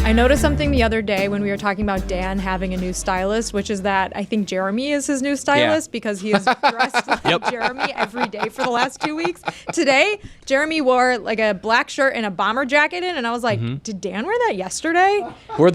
I noticed something the other day when we were talking about Dan having a new stylist, which is that I think Jeremy is his new stylist because he has dressed like Jeremy every day for the last 2 weeks. Today, Jeremy wore like a black shirt and a bomber jacket in, and I was like, did Dan wear that yesterday?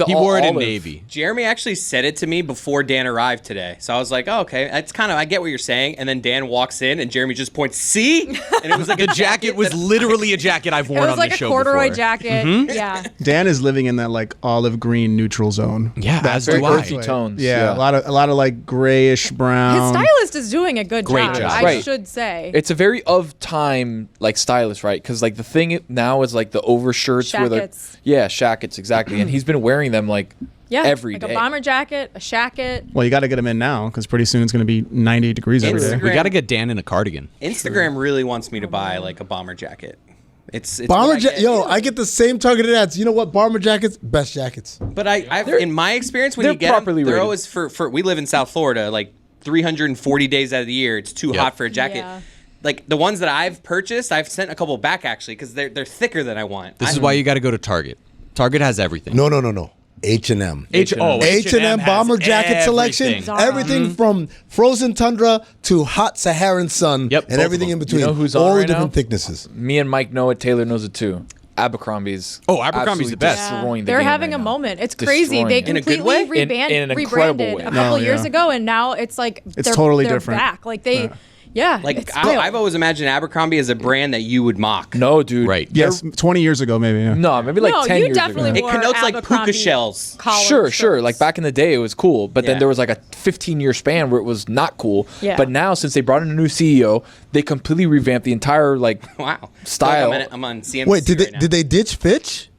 He wore it in navy. Jeremy actually said it to me before Dan arrived today. So I was like, oh, okay, that's kind of, I get what you're saying. And then Dan walks in and Jeremy just points, see? And it was like the jacket was literally a jacket I've worn on the show before. It was like a corduroy jacket. Yeah. Dan is living in that like olive green neutral zone. Yeah, that's very earthy tones. Yeah, a lot of like grayish brown. His stylist is doing a good Great job. I should say. It's a very of time like stylist, right? Because like the thing now is like the overshirts shackets. Shackets, exactly. And he's been wearing them like every day. A bomber jacket, a shacket. Well, you got to get him in now because pretty soon it's going to be 98 degrees every day. We got to get Dan in a cardigan. Instagram really wants me to buy like a bomber jacket. It's bomber jacket. Yo, I get the same targeted ads. You know what? Bomber jackets, best jackets. But in my experience, when you get them, they're always for. We live in South Florida, like 340 days out of the year. It's too hot for a jacket. Yeah. Like the ones that I've purchased, I've sent a couple back actually because they're thicker than I want. This is why you got to go to Target. Target has everything. No. H&M. H&M bomber jacket selection. Everything from frozen tundra to hot Saharan sun and everything in between. You know who's all on the right different now? thicknesses. Me and Mike know it. Taylor knows it too. Abercrombie's. Oh, Abercrombie's the best. Destroying the They're game having right a now. moment. It's crazy. They In a good way? completely In an incredible rebranded way. a couple years ago, and now it's like It's totally they're different. back. Like they, Like I've always imagined Abercrombie as a brand that you would mock. No, dude. Right. Yes, 20 years ago maybe. Yeah. No, maybe like 10 you years definitely ago. It wore connotes like Abercrombie puka shells. collared Sure. shirts. Like back in the day, it was cool, but then Yeah. there was like a 15-year span where it was not cool. Yeah. But now, since they brought in a new CEO, they completely revamped the entire like Wow. style. I'm on CNBC. Wait, right now. did they ditch Fitch?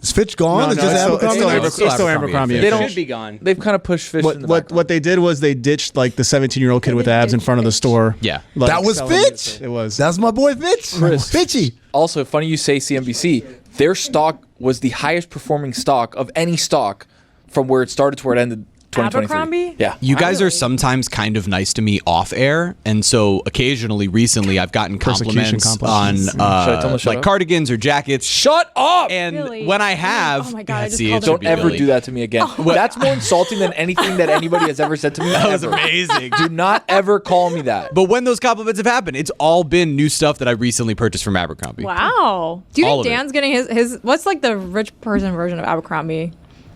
Is Fitch gone? No, It's no, just it's Abercrombie? still Abercrombie. They It don't- should be gone. They've kind of pushed fish in the background. What they did was they ditched like the 17-year-old kid with didn't abs in ditch front of the Fitch. store. Yeah. Like, That was selling Fitch? It was. That's my boy Fitch. Chris. Fitchy. Also, funny you say CNBC. Their stock was the highest performing stock of any stock from where it started to where it ended. 2023. Abercrombie? Yeah. You guys are sometimes kind of nice to me off air, and so occasionally, recently, I've gotten compliments on Should I tell them to shut like up? cardigans or jackets. Shut up! And Really? when I have, Oh my God, I just see, called it him should Don't be ever Billy. do that to me again. That's more insulting than anything that anybody has ever said to me. That was ever. amazing. Do not ever call me that. But when those compliments have happened, it's all been new stuff that I recently purchased from Abercrombie. Wow. Do you All think of it. Dan's getting his? What's like the rich person version of Abercrombie?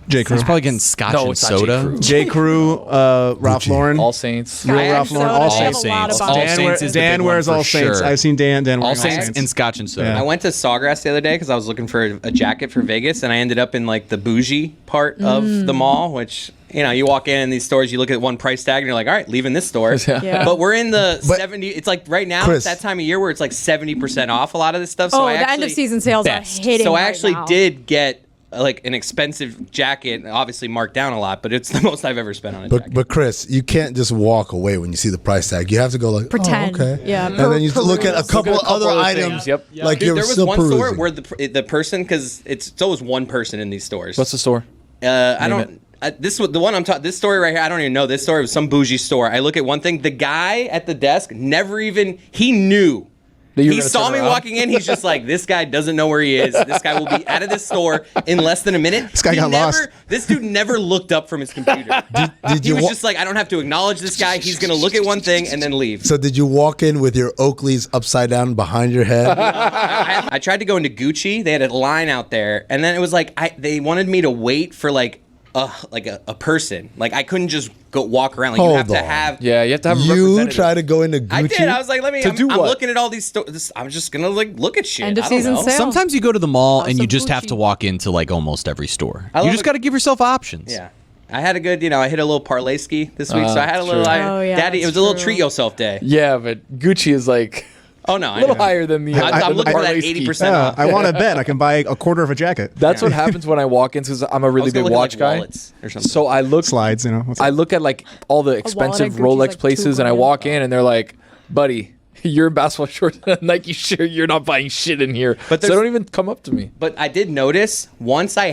J. Crew. He's probably getting scotch No, and it's not J. soda. Crew. J. Crew, Ralph Gucci. Lauren. All Saints. Real Scotch Ralph and Lauren. soda, All they have Saints. a lot of All them. Saints is the Dan big wears one for All Saints. sure. I've seen Dan wearing All Saints Saints. and scotch and soda. Yeah. I went to Sawgrass the other day because I was looking for a jacket for Vegas, and I ended up in like the bougie part of the mall, which, you know, you walk in these stores, you look at one price tag, and you're like, all right, leaving this store. Yeah. But we're in the 70. It's like right now, Chris. it's that time of year where it's like 70% off a lot of this stuff. So Oh, I the actually, end of season sales best. are hitting. So I right actually now. did get like an expensive jacket, obviously marked down a lot, but it's the most I've ever spent on a jacket. But Chris, you can't just walk away when you see the price tag. You have to go like, Pretend. Oh, okay. Yeah. And then you look at a couple couple other of items. things. Yep. Like Dude, you're there was still one perusing. store where the person, because it's always one person in these stores. What's the store? I don't. This was the one I'm talking. This story right here. I don't even know this story. It was some bougie store. I look at one thing. The guy at the desk never even. He knew. That you were He gonna saw turn me around? walking in. He's just like, this guy doesn't know where he is. This guy will be out of this store in less than a minute. This guy got lost. This dude never looked up from his computer. Did He you was wa- just like, I don't have to acknowledge this guy. He's gonna look at one thing and then leave. So did you walk in with your Oakleys upside down behind your head? I tried to go into Gucci. They had a line out there, and then it was like they wanted me to wait for like a person. Like I couldn't just go walk around. Like you Hold have to on. have. Yeah, you have to have a You representative. try to go into Gucci? I did. I was like, I'm do what? looking at all these stores. I'm just gonna like look at shit. End of I don't season know. sale. Sometimes you go to the mall and you some just have Gucci. to walk into like almost every store. I You love just it. got to give yourself options. Yeah. I had a good, I hit a little parlay ski this week, so I had a little. true. Oh, yeah, Daddy, it that's was a little true. treat yourself day. Yeah, but Gucci is like Oh no, a little higher than the. I'm looking for that parlay ski. 80% Yeah, off. I want to bet I can buy a quarter of a jacket. That's what happens when I walk in because I'm a really was gonna big look at, watch like, guy. wallets or something. So I look, Slides, you know. I look at like all the expensive Gucci's Rolex like places, and I $2 walk in and they're like, "Buddy, you're in basketball shorts and a Nike shirt. You're not buying shit in here. But they don't even come up to me. But I did notice once I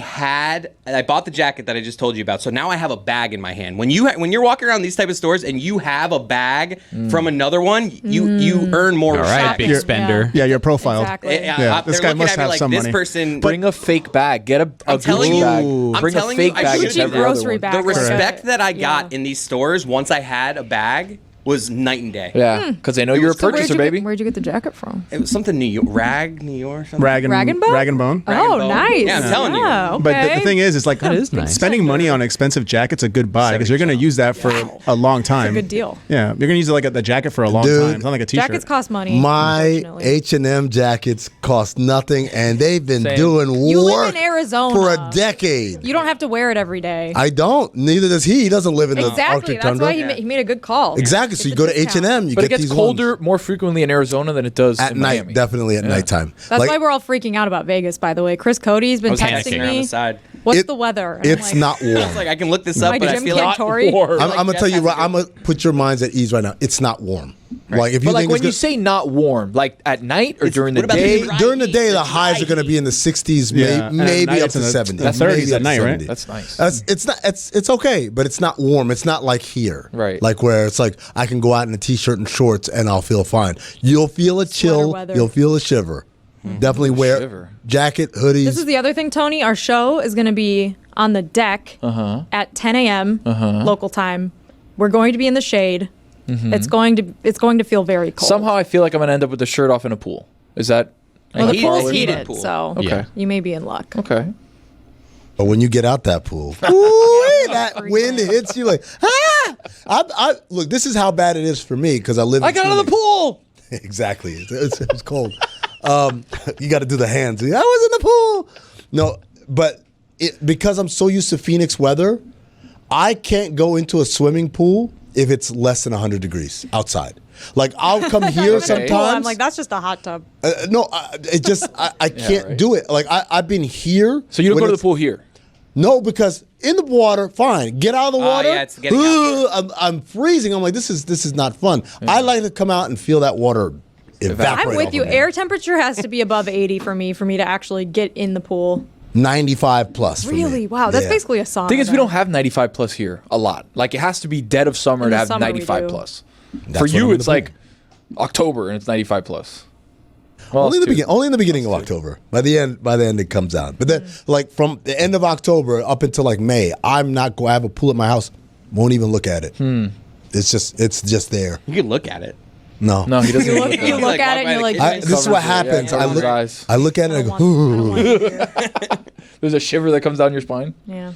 bought the jacket that I just told you about. So now I have a bag in my hand. When you're walking around these type of stores and you have a bag from another one, you earn more respect. All right, big spender. Yeah, you're profiled. Exactly. This guy must have some money. Bring a fake bag. Get a Gucci bag. Bring a fake bag. Gucci grocery bag. The respect that I got in these stores once I had a bag was night and day. Yeah, because they know you're a purchaser, baby. Where'd you get the jacket from? It was something New York, New York, something. Rag and Bone. Rag and Bone. Nice. Yeah, I'm telling you. Okay. But the thing is like nice. spending money on an expensive jacket's a good buy because you're going to use that for a long time. It's a good deal. Yeah, you're going to use it like the jacket for a long time. It's not like a t-shirt. Jackets cost money. My H&M jackets cost nothing, and they've been doing You work live in Arizona for a decade. You don't have to wear it every day. I don't. Neither does he. He doesn't live in the Arctic That's tundra. why he made a good call. Exactly. So you go to H&M. You But get it gets these colder ones. more frequently in Arizona than it does At in night, Miami. definitely at nighttime. That's why we're all freaking out about Vegas, by the way. Chris Cote's been texting on the me. side. What's the weather? And It's not warm. It's like I can look this up, My but I Jim feel like Cantori. I'm gonna tell you right. I'm gonna put your minds at ease right now. It's not warm. Like if you But like think when you say not warm, like at night or during the what about day, the during the day, the highs are going to be in the 60s, Yeah, and at maybe night up it's to in the 70. That's Maybe 30s up at to night, right? 70. that's nice. It's not. It's okay, but it's not warm. It's not like here, Right. Like where it's like I can go out in a t-shirt and shorts and I'll feel fine. You'll feel a chill. weather. You'll feel a shiver. Definitely wear shiver. jacket, hoodies. This is the other thing, Tony. Our show is going to be on the deck at 10 a.m. Local time. We're going to be in the shade. It's going to feel very cold. somehow I feel like I'm gonna end up with the shirt off in a pool. Is that? well, the Heat- pool's heated heated, pool. so Okay. you may be in luck. Okay. But when you get out that pool, ooh, that wind hits you like ah! I look. This is how bad it is for me because I live. I got out of the pool. Exactly. It's cold. You got to do the hands. I was in the pool. No, but because I'm so used to Phoenix weather, I can't go into a swimming pool if it's less than 100 degrees outside. Like I'll come here sometimes. I'm like, that's just a hot tub. No, it just I can't do it. Like I've been here. So you don't when go to the it's- pool here? No, because in the water, fine. Get out of the water. yeah, it's getting out I'm freezing. I'm like, this is not fun. I like to come out and feel that water evaporate. I'm with off you. of me. Air temperature has to be above 80 for me to actually get in the pool. 95 plus. for me. Really? Wow, that's Yeah. basically a sauna. Thing is, we then. don't have 95 plus here a lot. Like it has to be dead of summer In to the have summer we 95 do. plus. That's For when I'm you, in it's the pool. like October and it's 95 plus. Well, Only in, it's two. only in the beginning of October. By the end, it comes out. But then, like from the end of October up until like May, I'm not going. I have a pool at my house. Won't even look at it. It's just there. You can look at it. No, No, he doesn't. You even look, look you at it. look Like, at walk it and by you're the like, kitchen. This is what happens. Yeah, I look. eyes. I look at it and I I go. don't want to hear. There's a shiver that comes down your spine. Yeah.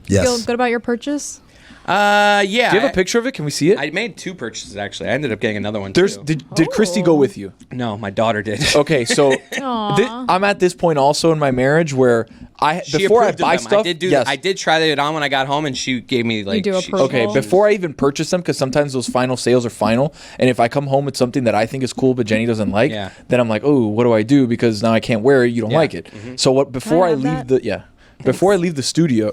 Yes. Feel good about your purchase? Yeah. Do you have a picture of it? Can we see it? I made 2 purchases actually. I ended up getting another one There's too. did Christy go with you? No, my daughter did. Okay, so I'm at this point also in my marriage where She before I approved of buy them. stuff, I did try it on when I got home, and she gave me like. do she- approve. Okay, Cool. before I even purchase them, because sometimes those final sales are final, and if I come home with something that I think is cool but Jenny doesn't like, Yeah. then I'm like, oh, what do I do? Because now I can't wear it. You don't Yeah. like it. So what? Before I have leave that? before I leave the studio,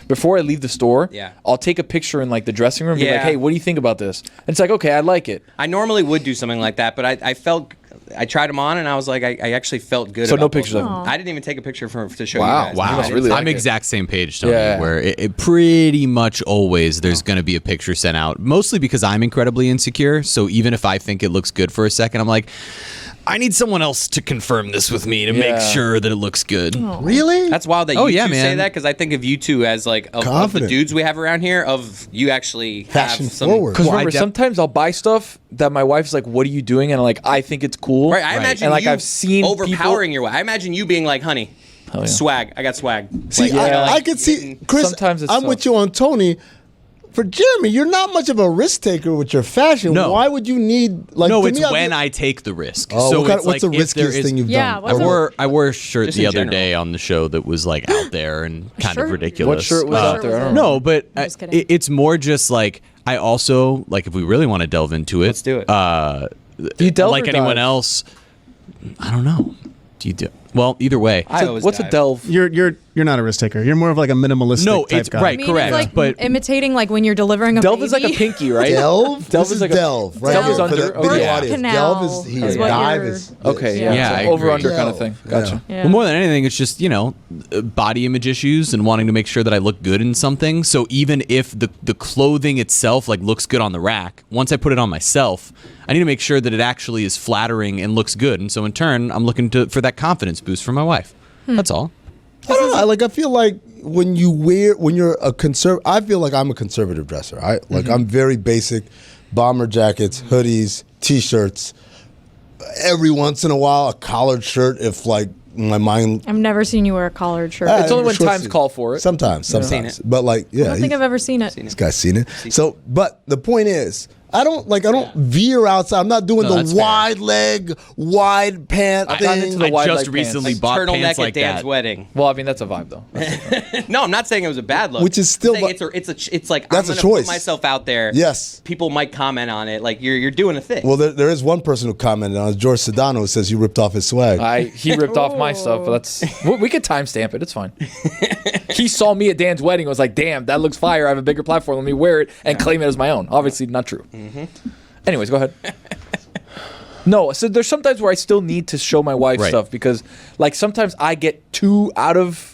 before I leave the store, Yeah. I'll take a picture in like the dressing room, and be like, Yeah. hey, what do you think about this? And it's like, okay, I like it. I normally would do something like that, but I felt. I tried them on, and I was like, I actually felt good. So about no both pictures of them. them? I didn't even take a picture to show Wow. you guys. Wow. I You must didn't really take like I'm it. exact same page, Tony, Yeah. where it pretty much always there's going to be a picture sent out, mostly because I'm incredibly insecure. So even if I think it looks good for a second, I'm like, I need someone else to confirm this with me to make Yeah. sure that it looks good. Really? That's wild that Oh, you yeah, two say man. that, because I think of you two as like of the Confident. dudes we have around here. Of you actually Fashion have some. forward. Because Well, I remember, sometimes I'll buy stuff that my wife's like, "What are you doing?" And I'm like, I think it's cool. Right, I imagine and like you I've seen overpowering your wife. I imagine you being like, "Honey, yeah. swag. I got swag." See, Like, I could see, Chris. Sometimes it's I'm tough. with you on Tony. For Jeremy, you're not much of a risk taker with your fashion. No. Why would you need like? No, to it's me, when I take the risk. Oh, so what's it's the like if there riskiest is- thing you've Yeah, done? what's I wore a shirt Just the in other general. day on the show that was like out there and kind shirt? of ridiculous. What shirt was What out shirt there? was I don't it? know. No, but just kidding. it's more just like I also like if we really want to delve into it. Let's do it. Do you delve like or anyone dive? else, I don't know. Do you do? Well, either way. I always What's a dive. delve? You're you're not a risk taker. You're more of like a minimalistic type guy. Right, correct. It's like but imitating like when you're delivering a Delve baby. is like a pinky, right? Delve? Delve This is like Delve, right? Delve is here, under. for the Okay. video Yeah. audience. Canal Delve is here. is what Dive you're- is Okay, this. yeah, Yeah, so I over agree. under kind of thing. Gotcha. Yeah. Well, more than anything, it's just, body image issues and wanting to make sure that I look good in something. So even if the clothing itself like looks good on the rack, once I put it on myself, I need to make sure that it actually is flattering and looks good. And so in turn, I'm looking for that confidence boost for my wife. That's all. I don't know. Like, I feel like when you're a I feel like I'm a conservative dresser. I'm very basic, bomber jackets, hoodies, t-shirts. Every once in a while, a collared shirt if like my mind. I've never seen you wear a collared shirt. It's only when short times sleeve. call for it. Sometimes. Seen it. But like, yeah. I don't think I've ever seen it. This guy's seen it. So, but the point is, I don't veer outside. I'm not doing that's the fair. wide leg, wide pant I've gotten thing. into the wide just leg recently pants. bought Turtleneck pants like at Dan's that. wedding. Well, I mean that's a vibe though. No, I'm not saying it was a bad look. Which is still- I'm saying it's like That's I'm a gonna choice. put myself out there. Yes. People might comment on it. Like you're doing a thing. Well, there is one person who commented on it, George Sedano, who says you ripped off his swag. He ripped off my stuff, but we could timestamp it. It's fine. He saw me at Dan's wedding and was like, "Damn, that looks fire. I have a bigger platform. Let me wear it and claim it as my own." Obviously, not true. Anyways, go ahead. No, so there's sometimes where I still need to show my wife Right. stuff because, like, sometimes I get too out of,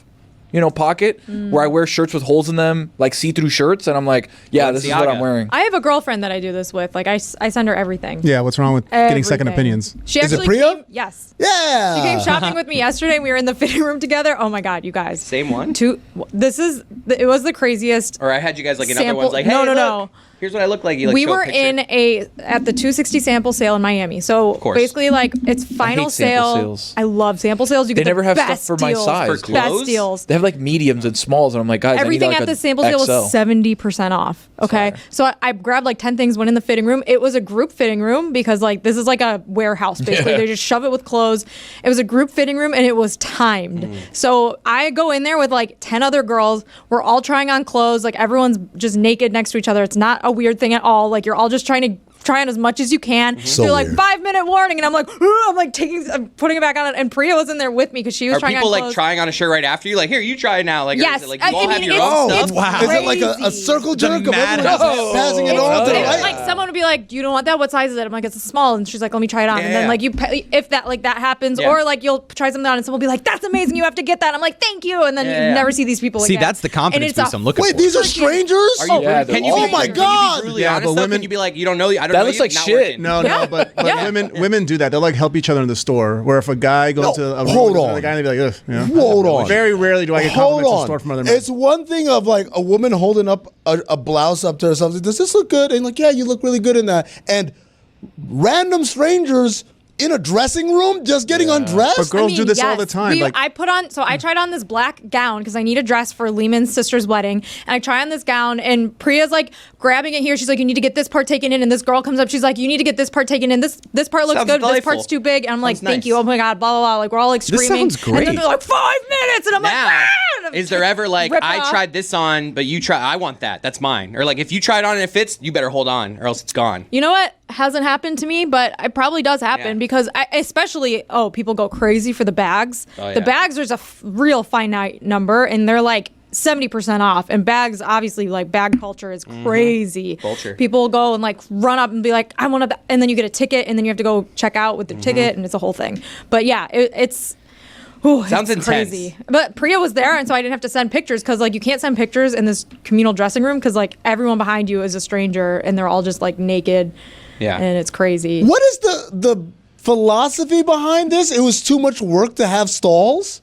pocket where I wear shirts with holes in them, like see-through shirts, and I'm like, yeah, this is what I'm Balenciaga. wearing. I have a girlfriend that I do this with. Like I send her everything. Yeah, what's wrong with getting second Everything. opinions? She Is it actually Priya? came, yes. Yeah. She came shopping with me yesterday. And we were in the fitting room together. Oh my god, you guys! Same one? It was the craziest. Or I had you guys like in other Sample- ones like, hey, no, look, no. here's what I look like. You like We show a were picture. at the 260 sample sale in Miami. So course. basically, like it's final hate sample sale. sales. I love sample sales. You They get never the have stuff best for my deals, size, For dude. clothes? best deals. They have like mediums and smalls, and I'm like, guys, Everything I need at like the a sample sale was XL. 70% off. Okay. So I grabbed like 10 things, went in the fitting room. It was a group fitting room because like this is like a warehouse basically. They just shove it with clothes. It was a group fitting room and it was timed. So I go in there with like 10 other girls. We're all trying on clothes. Like everyone's just naked next to each other. It's not a weird thing at all. Like you're all just trying to try on as much as you can. So They're like weird. 5-minute warning, and I'm like, "Ooh," I'm putting it back on. And Priya was in there with me because she was Are trying people on like clothes. trying on a shirt right after you? Like, here, you try it now. Like, or Yes, is it like you all have your it's- own Oh, stuff? wow. Is it like a Crazy. circle jerk of madhouse. everyone just passing it on to the And right? like someone would be like, "You don't want that? What size is it?" I'm like, "It's a small." And she's like, "Let me try it on." And then Yeah. like if that happens, Yeah. or like you'll try something on, and someone will be like, "That's amazing! You have to get that." I'm like, "Thank you." And then Yeah. you never see these people See, again. that's the confidence And it's boost a I'm looking Wait, for. these are strangers? Are you, Yeah, can they're you all be, my can God. you be brutally Yeah, honest but though? women- Can you be like, you don't know, I don't That know looks you, like not shit. working. No, Yeah. but Yeah. women do that. They'll like help each other in the store. Where if a guy goes No, to a room hold with on. another guy, and they be like, ugh. Hold on. Very rarely do I get Hold compliments in the on. store from other men. It's one thing of like a woman holding up a blouse up to her or something. Does this look good? And like, yeah, you look really good in that. And random strangers in a dressing room just getting undressed. But girls do this all the time. Like- I tried on this black gown because I need a dress for Lehman's sister's wedding, and I try on this gown, and Priya's like grabbing it here. She's like, "You need to get this part taken in," and this girl comes up. She's like, "You need to get this part taken in. This part looks Sounds good. This delightful. part's too big." And I'm like, Sounds "Thank nice. you. Oh my god, blah blah blah." Like we're all like This screaming. sounds And then great. they're like, 5 minutes, and I'm like, Now, "Ah!" And I'm is there ever like, rip I off. tried this on, but you try, I want that. That's mine. Or like, if you try it on and it fits, you better hold on or else it's gone. You know what? Hasn't happened to me, but it probably does happen Yeah. because people go crazy for the bags. Oh, The yeah. bags, there's a real finite number, and they're like 70% off. And bags, obviously, like bag culture is crazy. Culture. People go and like run up and be like, "I want a," and then you get a ticket, and then you have to go check out with the ticket, and it's a whole thing. But yeah, it's. Ooh, Sounds it's intense. crazy. But Priya was there, and so I didn't have to send pictures because like you can't send pictures in this communal dressing room because like everyone behind you is a stranger, and they're all just like naked. Yeah. And it's crazy. What is the philosophy behind this? It was too much work to have stalls?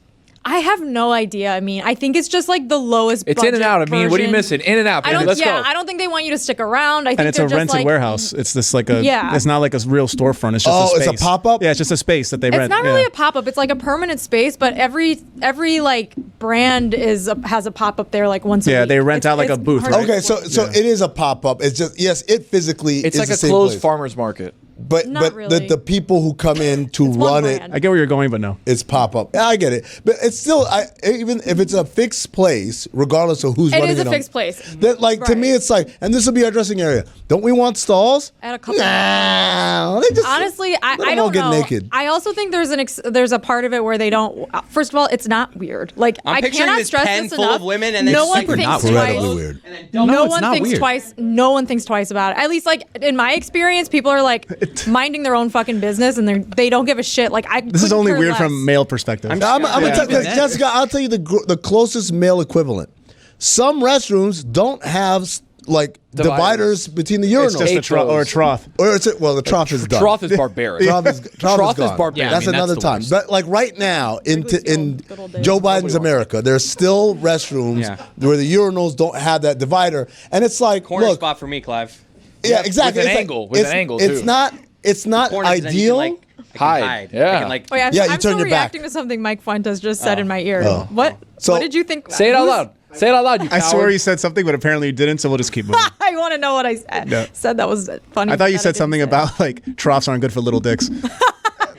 I have no idea. I mean, I think it's just like the lowest. It's in and budget out. I mean, what are you version. missing? In and out, I baby. don't. Let's Yeah, go. I don't think they want you to stick around. I think and it's a they're just rented like, warehouse. It's just like a. Yeah. It's not like a real storefront. It's just Oh, a it's space. a pop-up? Yeah, it's just a space that they rent. It's not really yeah. a pop up. It's like a permanent space, but every like brand has a pop up there like once a Yeah, week. they rent out like a booth, hard right? to Okay, so explain. it is a pop-up. It's just, yes, it physically It's is like the a same closed place. farmer's market. But Not really. the people who come in to It's one run it, brand. I get where you're going, but no. it's pop up. Yeah, I get it, but it's still even if it's a fixed place, regardless of who's It running is it. a fixed place. That to me, it's like, and this will be our dressing area. Don't we want stalls? At a couple. Nah, they just Honestly, I them all don't get know. naked. I also think there's a part of it where they don't. First of all, it's not weird. Like I'm I picturing cannot this stress pen this full enough. of women and no it's one super thinks not twice. incredibly weird. No it's one not thinks weird. twice. No one thinks twice about it. At least, like in my experience, people are like minding their own fucking business and they don't give a shit. Like This is only weird from male perspective. I'm gonna tell you, Jessica. I'll tell you the closest male equivalent. Some restrooms don't have like dividers between the urinals. It's just a trough or a trough. Or the trough is done. Trough is barbaric. Trough is Trough is gone. barbaric. Yeah, That's I mean, another that's the time. worst. But like right now in good old days. Joe Biden's America, there's still restrooms where the urinals don't have that divider, and it's like Corner look, spot for me, Clive. yeah, exactly. With an It's angle, with an angle, It's too. It's not Corner, 'cause then you ideal. can, like, I can Hide. I Yeah. can, like, Oh yeah, Yeah, you I'm turn still your back. reacting to something Mike Fuentes just said in my ear. What? So- what did you think? Say it out loud. Say it out loud, you I coward. swear you said something, but apparently you didn't, so we'll just keep moving. I want to know what I said. No. Said that was funny. I thought you that said didn't something say. about like troughs aren't good for little dicks.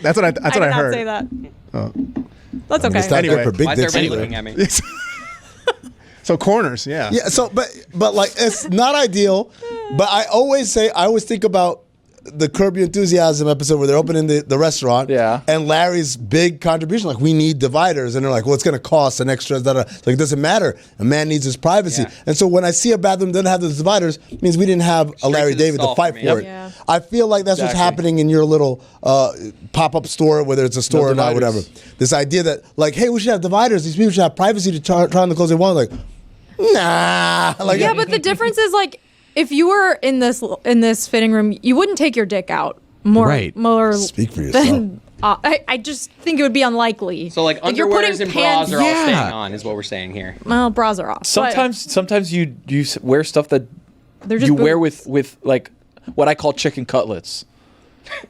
That's what I I did heard. not say that. That's okay. It's not Anyway. good for big why is dicks everybody either. looking at me? So corners, yeah. Yeah. So, but like it's not ideal. But I always think about the Curb Your Enthusiasm episode where they're opening the restaurant. Yeah. And Larry's big contribution, like we need dividers, and they're like, well, it's going to cost an extra. Like it doesn't matter. A man needs his privacy. Yeah. And so when I see a bathroom that doesn't have the dividers, it means we didn't have a Larry to the David to stall fight for for me. it. Yeah. I feel like that's what's happening in your little pop-up store, whether it's a store or not, whatever. dividers. This idea that like, hey, we should have dividers. These people should have privacy to try on the clothes they want. Like, nah. Like, Yeah, but the difference is like if you were in this fitting room, you wouldn't take your dick out more. Right. More. Speak for yourself. Than, I just think it would be unlikely. So like you're putting underwears and pants- bras are all Yeah. staying on, is what we're saying here. Well, bras are off. but Sometimes you wear stuff that they're just you wear boobs. with like what I call chicken cutlets.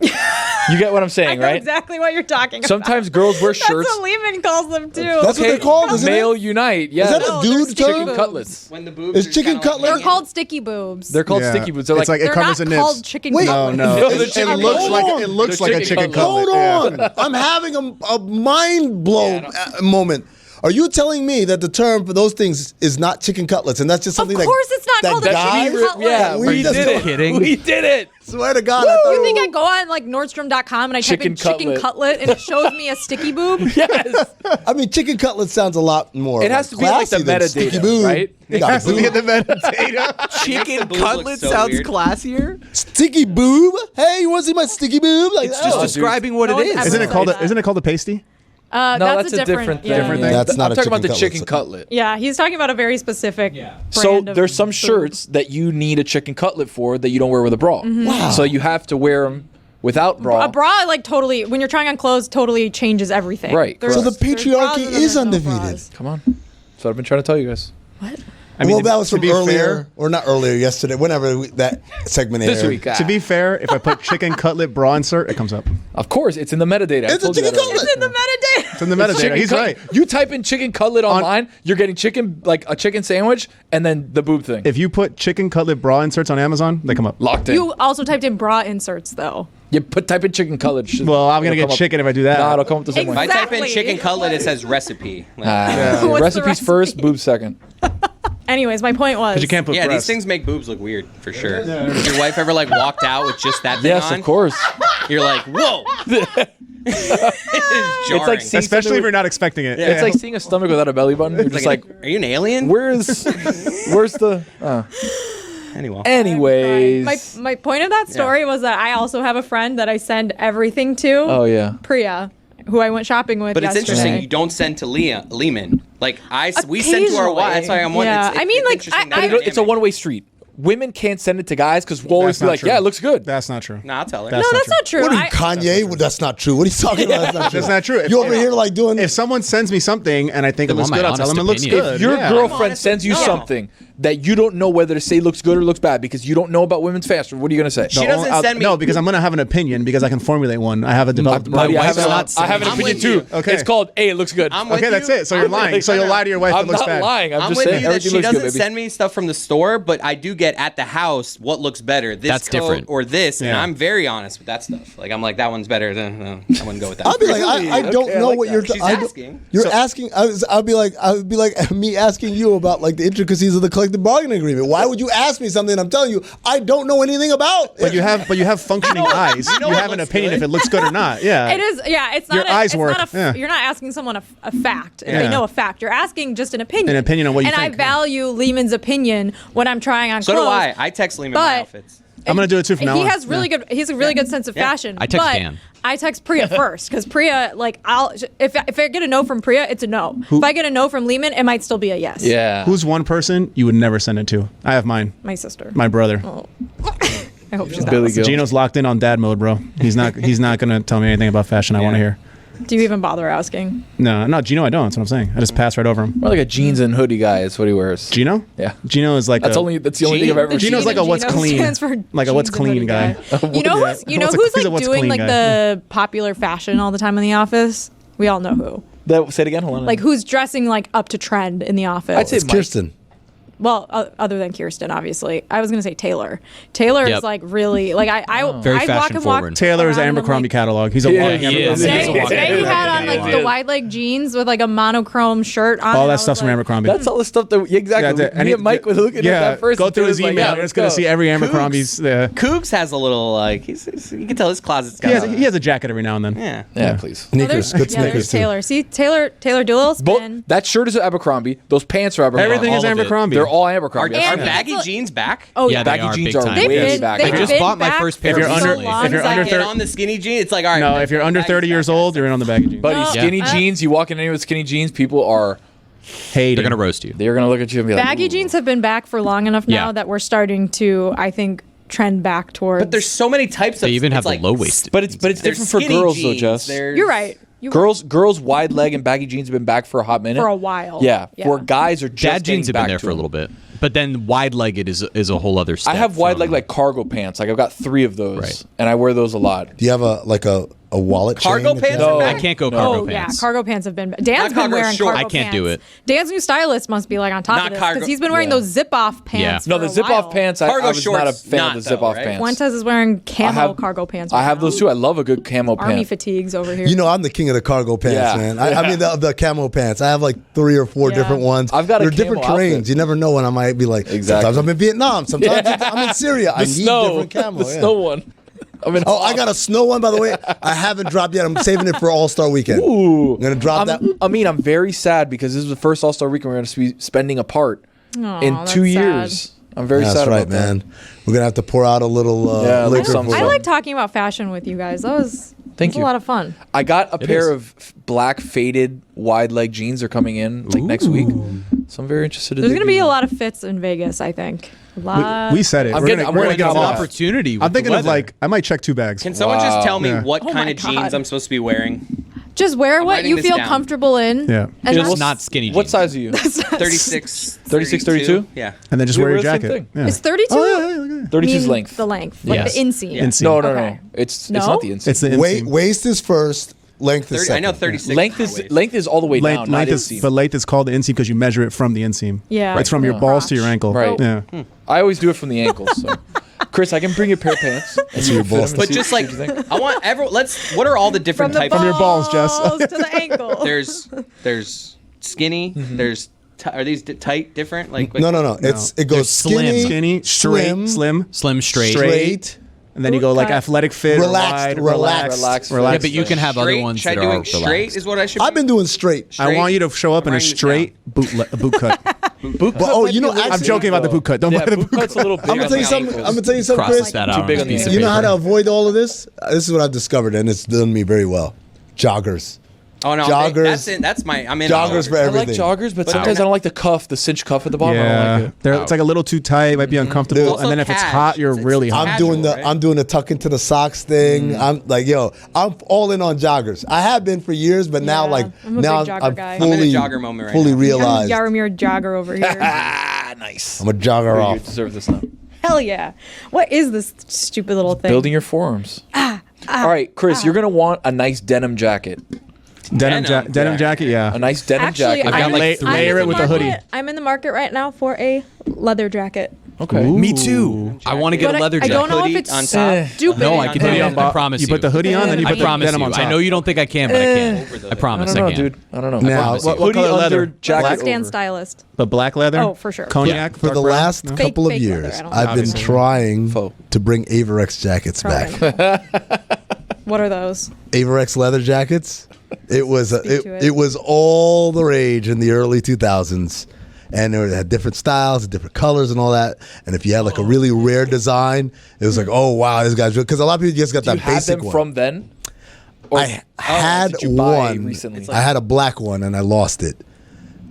You get what I'm I saying, know right? exactly what you're talking about. Sometimes girls wear shirts. That's what Lehman calls them too. That's what they're called, isn't Male it? unite. Yeah. that a No, dude they're sticky term? Chicken boobs. cutlets. When the boobs Is are chicken kinda, like, cutlet- They're hanging. called sticky boobs. They're called Yeah. sticky boots. They're like It's like it They're covers not the nips. called chicken Wait. cutlets. No. No, the It chicken looks cutlet. like it looks The like a chicken chicken cutlet. cutlet. Hold on. I'm having a mind blow moment. Are you telling me that the term for those things is not chicken cutlets, and that's just something Of course it's not that called a guys- chicken cutlet. Yeah, We we just did don't- it. Kidding. We did it. Swear to God, I thought You it think was- I go on like Nordstrom.com and I type in Chicken chicken cutlet. cutlet and it shows me a sticky boob? Yes. I mean, chicken cutlet sounds a lot more. It has to be like the classy than sticky metadata, boob. right? You It got has to be boob. in the metadata. Chicken the boob look cutlet so sounds weird. classier. Sticky boob. Hey, you want to see my sticky boob? Like, It's just oh. describing what No it one's is. ever Isn't it said called that. isn't it called a pasty? No, That's that's a different thing. That's not I'm a talking about the chicken chicken cutlet. cutlet. Yeah, he's talking about a very specific brand So of there's some boob. shirts that you need a chicken cutlet for that you don't wear with a bra. Wow. So you have to wear them without bra. A bra, like totally, when you're trying on clothes, totally changes everything. Right, There's- correct. So the there's bras patriarchy and then is there's no undefeated. bras. Come on. That's what I've been trying to tell you guys. I mean, Well, that was to from be earlier, fair, or not earlier, yesterday, whenever that segment aired. This week. to be fair, if I put chicken cutlet bra insert, it comes up. Of course, it's in the metadata. I It's a told you chicken that already. cutlet. It's in the metadata. It's in the metadata. Chicken He's cutlet. right. You type in chicken cutlet online, you're getting chicken, like a chicken sandwich, and then the boob thing. If you put chicken cutlet bra inserts on Amazon, they come up. Locked in. You also typed in bra inserts, though. You type in chicken cutlet. Well, I'm gonna it'll get come up- chicken if I do that. Nah, it'll come up the same If way. I type in Exactly. chicken cutlet, it says recipe. Like, What's the Recipes recipe? first, boobs second. Anyways, my point was. Because you can't put yeah, breast. these things make boobs look weird for sure. If your wife ever like walked out with just that thing Yes, on, of course. you're like, whoa. It's jarring. like seeing Especially something if you're not expecting it. It's like seeing a stomach without a belly button. You're just like, are you an alien? where's the? Anyway. Anyways. My point of that story was that I also have a friend that I send everything to. Oh yeah. Priya, who I went shopping with But it's yesterday. interesting. You don't send to Lehman. Like we send to our wives. That's why I'm wondering. Yeah, I mean, like, interesting, I- that It's a dynamic. one-way street. Women can't send it to guys because we'll always That's be not like, true. yeah, it looks good. That's not true. Nah, I'll tell her. No, that's not true. What are you, Kanye? Well, that's not true. What are you talking about? That's not true. That's not true. If- You over here like doing If someone sends me something and I think it They looks want good, my I'll tell them it honest looks opinion. good. If your Yeah. girlfriend sends you No. something that you don't know whether to say looks good or looks bad because you don't know about women's fashion, what are you gonna say? She doesn't I'll- send me. No, because I'm gonna have an opinion because I can formulate one. I have a No, my buddy, I wife's have, not. I have an I'm opinion with too. you. Okay. It's called, hey, it looks good. I'm with Okay, that's you. it. So you're I'm with lying. you. So you'll lie to your wife. I'm It looks not bad. lying. I'm I'm just with saying you that everything she looks doesn't good, baby. send me stuff from the store, but I do get at the house what looks better, this That's coat different. or this, and Yeah. I'm very honest with that stuff. Like I'm like that one's better. No, I wouldn't go with that. I'll be like, I don't know what you're. She's asking. You're asking. I'll be like me asking you about like the intricacies of the collective bargaining agreement. Why would you ask me something I'm telling you I don't know anything about? But you have functioning eyes. You have an opinion if it looks good or not. Yeah. It is, yeah. It's not. Your eyes work. Not you're not asking someone a fact. If Yeah. they know a fact, you're asking just an opinion. An opinion on what you and think. I value Lehman's opinion when I'm trying on So clothes. do I. I text Lehman my but- outfits. I'm gonna do it too from now He on. has really good. He has a really good sense of fashion. I text but Dan. I text Priya first because Priya, like, if I get a no from Priya, it's a no. If I get a no from Lehman, it might still be a yes. Yeah. Who's one person you would never send it to? I have mine. My sister. My brother. I hope she's Billy not. Gill. Gino's locked in on dad mode, bro. He's not gonna tell me anything about fashion I want to hear. Do you even bother asking? No, Gino, I don't. That's what I'm saying. I just pass right over him. More like a jeans and hoodie guy is what he wears. Gino? Yeah. Gino is like That's the only thing I've ever seen. Gino's like a what's Gino clean. stands for Like a what's jeans and clean hoodie guy. You know Yeah. who's he's He's a like what's doing clean like guy. the popular fashion all the time in the office? We all know who. Say it again. Hold on. Like who's dressing like up to trend in the office? I'd say It's Mike. Kirsten. Well, other than Kirsten, obviously. I was gonna say Taylor. Taylor Yep. is like really like I Very I walk fashion and walk forward. Taylor is around and I'm Abercrombie like, catalog. He's a Yeah, walking he Abercrombie is. Today, catalog. today he had on like the Yeah. wide leg jeans with like a monochrome shirt on. All and I that was stuff's from like, Abercrombie. That's all the stuff that exactly. Yeah, Me and Mike were looking at that first. Go and through it his was like, email. yeah, You're let's just gonna go. see every Abercrombie's. Cougs has a little like you can tell his closet's got. He has a jacket every now and then. Yeah. Yeah, please. Sneakers. Good Yeah, there's sneakers too. Taylor. See, Taylor do a little spin. That shirt is Abercrombie. Those pants are Abercrombie. Everything is All of it. Abercrombie. They're all Are Abercrombie. And- baggy it's a- jeans back? Oh Yeah, yeah, they baggy are jeans big are time. They've way been- back. they've I just been bought my back first pair If you're for so under- long if you're that- under Get on the skinny jeans. It's like all right. No, if you're under 30 years old, you're in on the baggy jeans. Buddy, No, skinny yeah. jeans. You walk in any with skinny jeans, people are Hating. They're gonna roast you. they're gonna look at you and be like, baggy "Ooh." jeans have been back for long enough now Yeah. that we're starting to, I think, trend back towards. But there's so many types of. They even have it's the like, low-waisted. But it's there's different for skinny girls jeans, though, Jess. there's- You're right. Girls wide leg and baggy jeans have been back for a hot minute. For a while. Yeah. Yeah. For guys are just Dad jeans have getting been there back to for a them. little bit, but then wide-legged is a whole other step. I have wide from- leg like cargo pants. Like I've got 3 of those, Right. and I wear those a lot. Do you have a wallet Cargo chain? pants? No. are I back? can't go cargo Oh pants. yeah, cargo pants have been. Dan's Not been cargo wearing shorts. cargo I can't pants. do it. Dan's new stylist must be like on top Not of this cargo- because he's been wearing yeah. those zip-off pants. No, for the a zip while. off pants. I Cargo was not a shorts, fan not of the zip off though, right? pants. Fuentes is wearing camo have- cargo pants. I right have now. those too. I love a good camo Army pant. fatigues over here. You know, I'm the king of the cargo pants, Yeah. man. I mean, the camo pants. I have like 3 or 4 Yeah. different ones. I've got a They're different camo terrains. outfit. You never know when I might be like. Exactly. Sometimes I'm in Vietnam. Sometimes I'm in Syria. I need different camo. the yeah. snow one. I mean, Oh, I got a snow one, by the way. I haven't dropped yet. I'm saving it for All-Star Weekend. Ooh. I'm gonna drop that. I'm very sad because this is the first All Star Weekend we're going to be spending apart Aw, in that's 2 sad. years. I'm very That's sad right, about that. man. We're gonna have to pour out a little Yeah, a little liquor. something. for I them. like talking about fashion with you guys. That was Thank you. a lot of fun. I got a pair is. of black faded wide leg jeans. Are coming in like next week, so I'm very interested. There's going to be a lot of fits in Vegas, I think. A lot. We said it. I'm We're getting- gonna, I'm we're wearing gonna get an them An off. opportunity. With I'm thinking the of weather. like I might check 2 bags. Can someone just tell me Yeah. what Oh kind my of jeans God. I'm supposed to be wearing? Just wear what writing you this feel down. comfortable in. Yeah. And Just that's- not skinny jeans. What size are you? 36, 36, 32? Yeah. And then just We wear your wear the same jacket. thing. Yeah. Is 32? Oh, yeah. 32 is mean length. The length. Like Yes. the inseam. Yeah. Inseam. No, no, Okay. no. It's No? not the inseam. It's the inseam. Waist is first. Length is 30, I second. know 36. length is is length is all the way down. Not inseam. But length is called the inseam because you measure it from the inseam. Yeah. It's from your Right. balls to your ankle. Right. Yeah. I always do it from the ankles. So, Chris, I can bring you a pair of pants. And your balls. But just like I want everyone. What are all the different From the types? From your balls, Jess. to the ankle. There's skinny. Mm-hmm. There's are these tight different? Like No. It goes There's slim. Skinny, straight, slim, Slim, straight. straight. and then you go like Boot cut. athletic fit, Relaxed, wide, relaxed. Yeah, but you can have other straight. ones Should I that doing are straight? relaxed. Is what I should. I've been doing straight. I want you to show up in a Writing this straight boot cut. Boot But oh, you know, I'm actually, joking about the boot cut. Don't Yeah, buy the boot boot cut's cut. a little big. I'm gonna tell you something. I'm gonna tell you something, Cross Chris. that out. big on on a piece the of You know how paper. to avoid all of this? This is what I've discovered, and it's done me very well. Joggers. Oh no, Joggers. That's it. That's my. I'm in Joggers for I like everything. joggers, but But sometimes I don't like the cuff, the cinch cuff at the bottom. I don't Yeah, like it. it's like a little too tight. Might be uncomfortable. Dude. And then if it's Also hot, you're cash. really It's hot. I'm doing the right? I'm doing the tuck into the socks thing. I'm like, yo, I'm all in on joggers. I have been for years, but now Yeah, like I'm a now big jogger I'm guy. fully I'm in a jogger moment right fully now. I'm realized Yarmir Jogger over here. Ah, nice. I'm a jogger You off. deserve this now. Hell yeah. What is this stupid little thing? Building your forearms. All right, Chris, you're gonna want a nice denim jacket. Denim Denim jacket, yeah. A nice denim Actually, jacket. I've got, like, I'm layer in it the with a market- hoodie. I'm in the market right now for a leather jacket. Okay. Ooh. Me too. I want to get a leather jacket. I don't know if Hoodie it's on top. stupid. No, I can do it. I promise you. You put the hoodie on, then you I put the promise denim you. on top. I know you don't think I can, but I can. I promise I don't know, I can. dude. I don't know. Now, promise you. what Hoodie color under leather? jacket Black Stan over. stylist. But black leather? Oh, for sure. Cognac? For the dark brown? last No? couple of Fake leather, years, I don't I've been Obviously. trying Faux. to bring Averex jackets back. What are those? Averex leather jackets. It was Speak to it. it was all the rage in the early 2000s, and it had different styles, different colors, and all that. And if you had like a really rare design, it was like, oh wow, this guy's because a lot of people just got Do you that have basic them one. from then? Or- I had did you buy one recently? I had a black one, and I lost it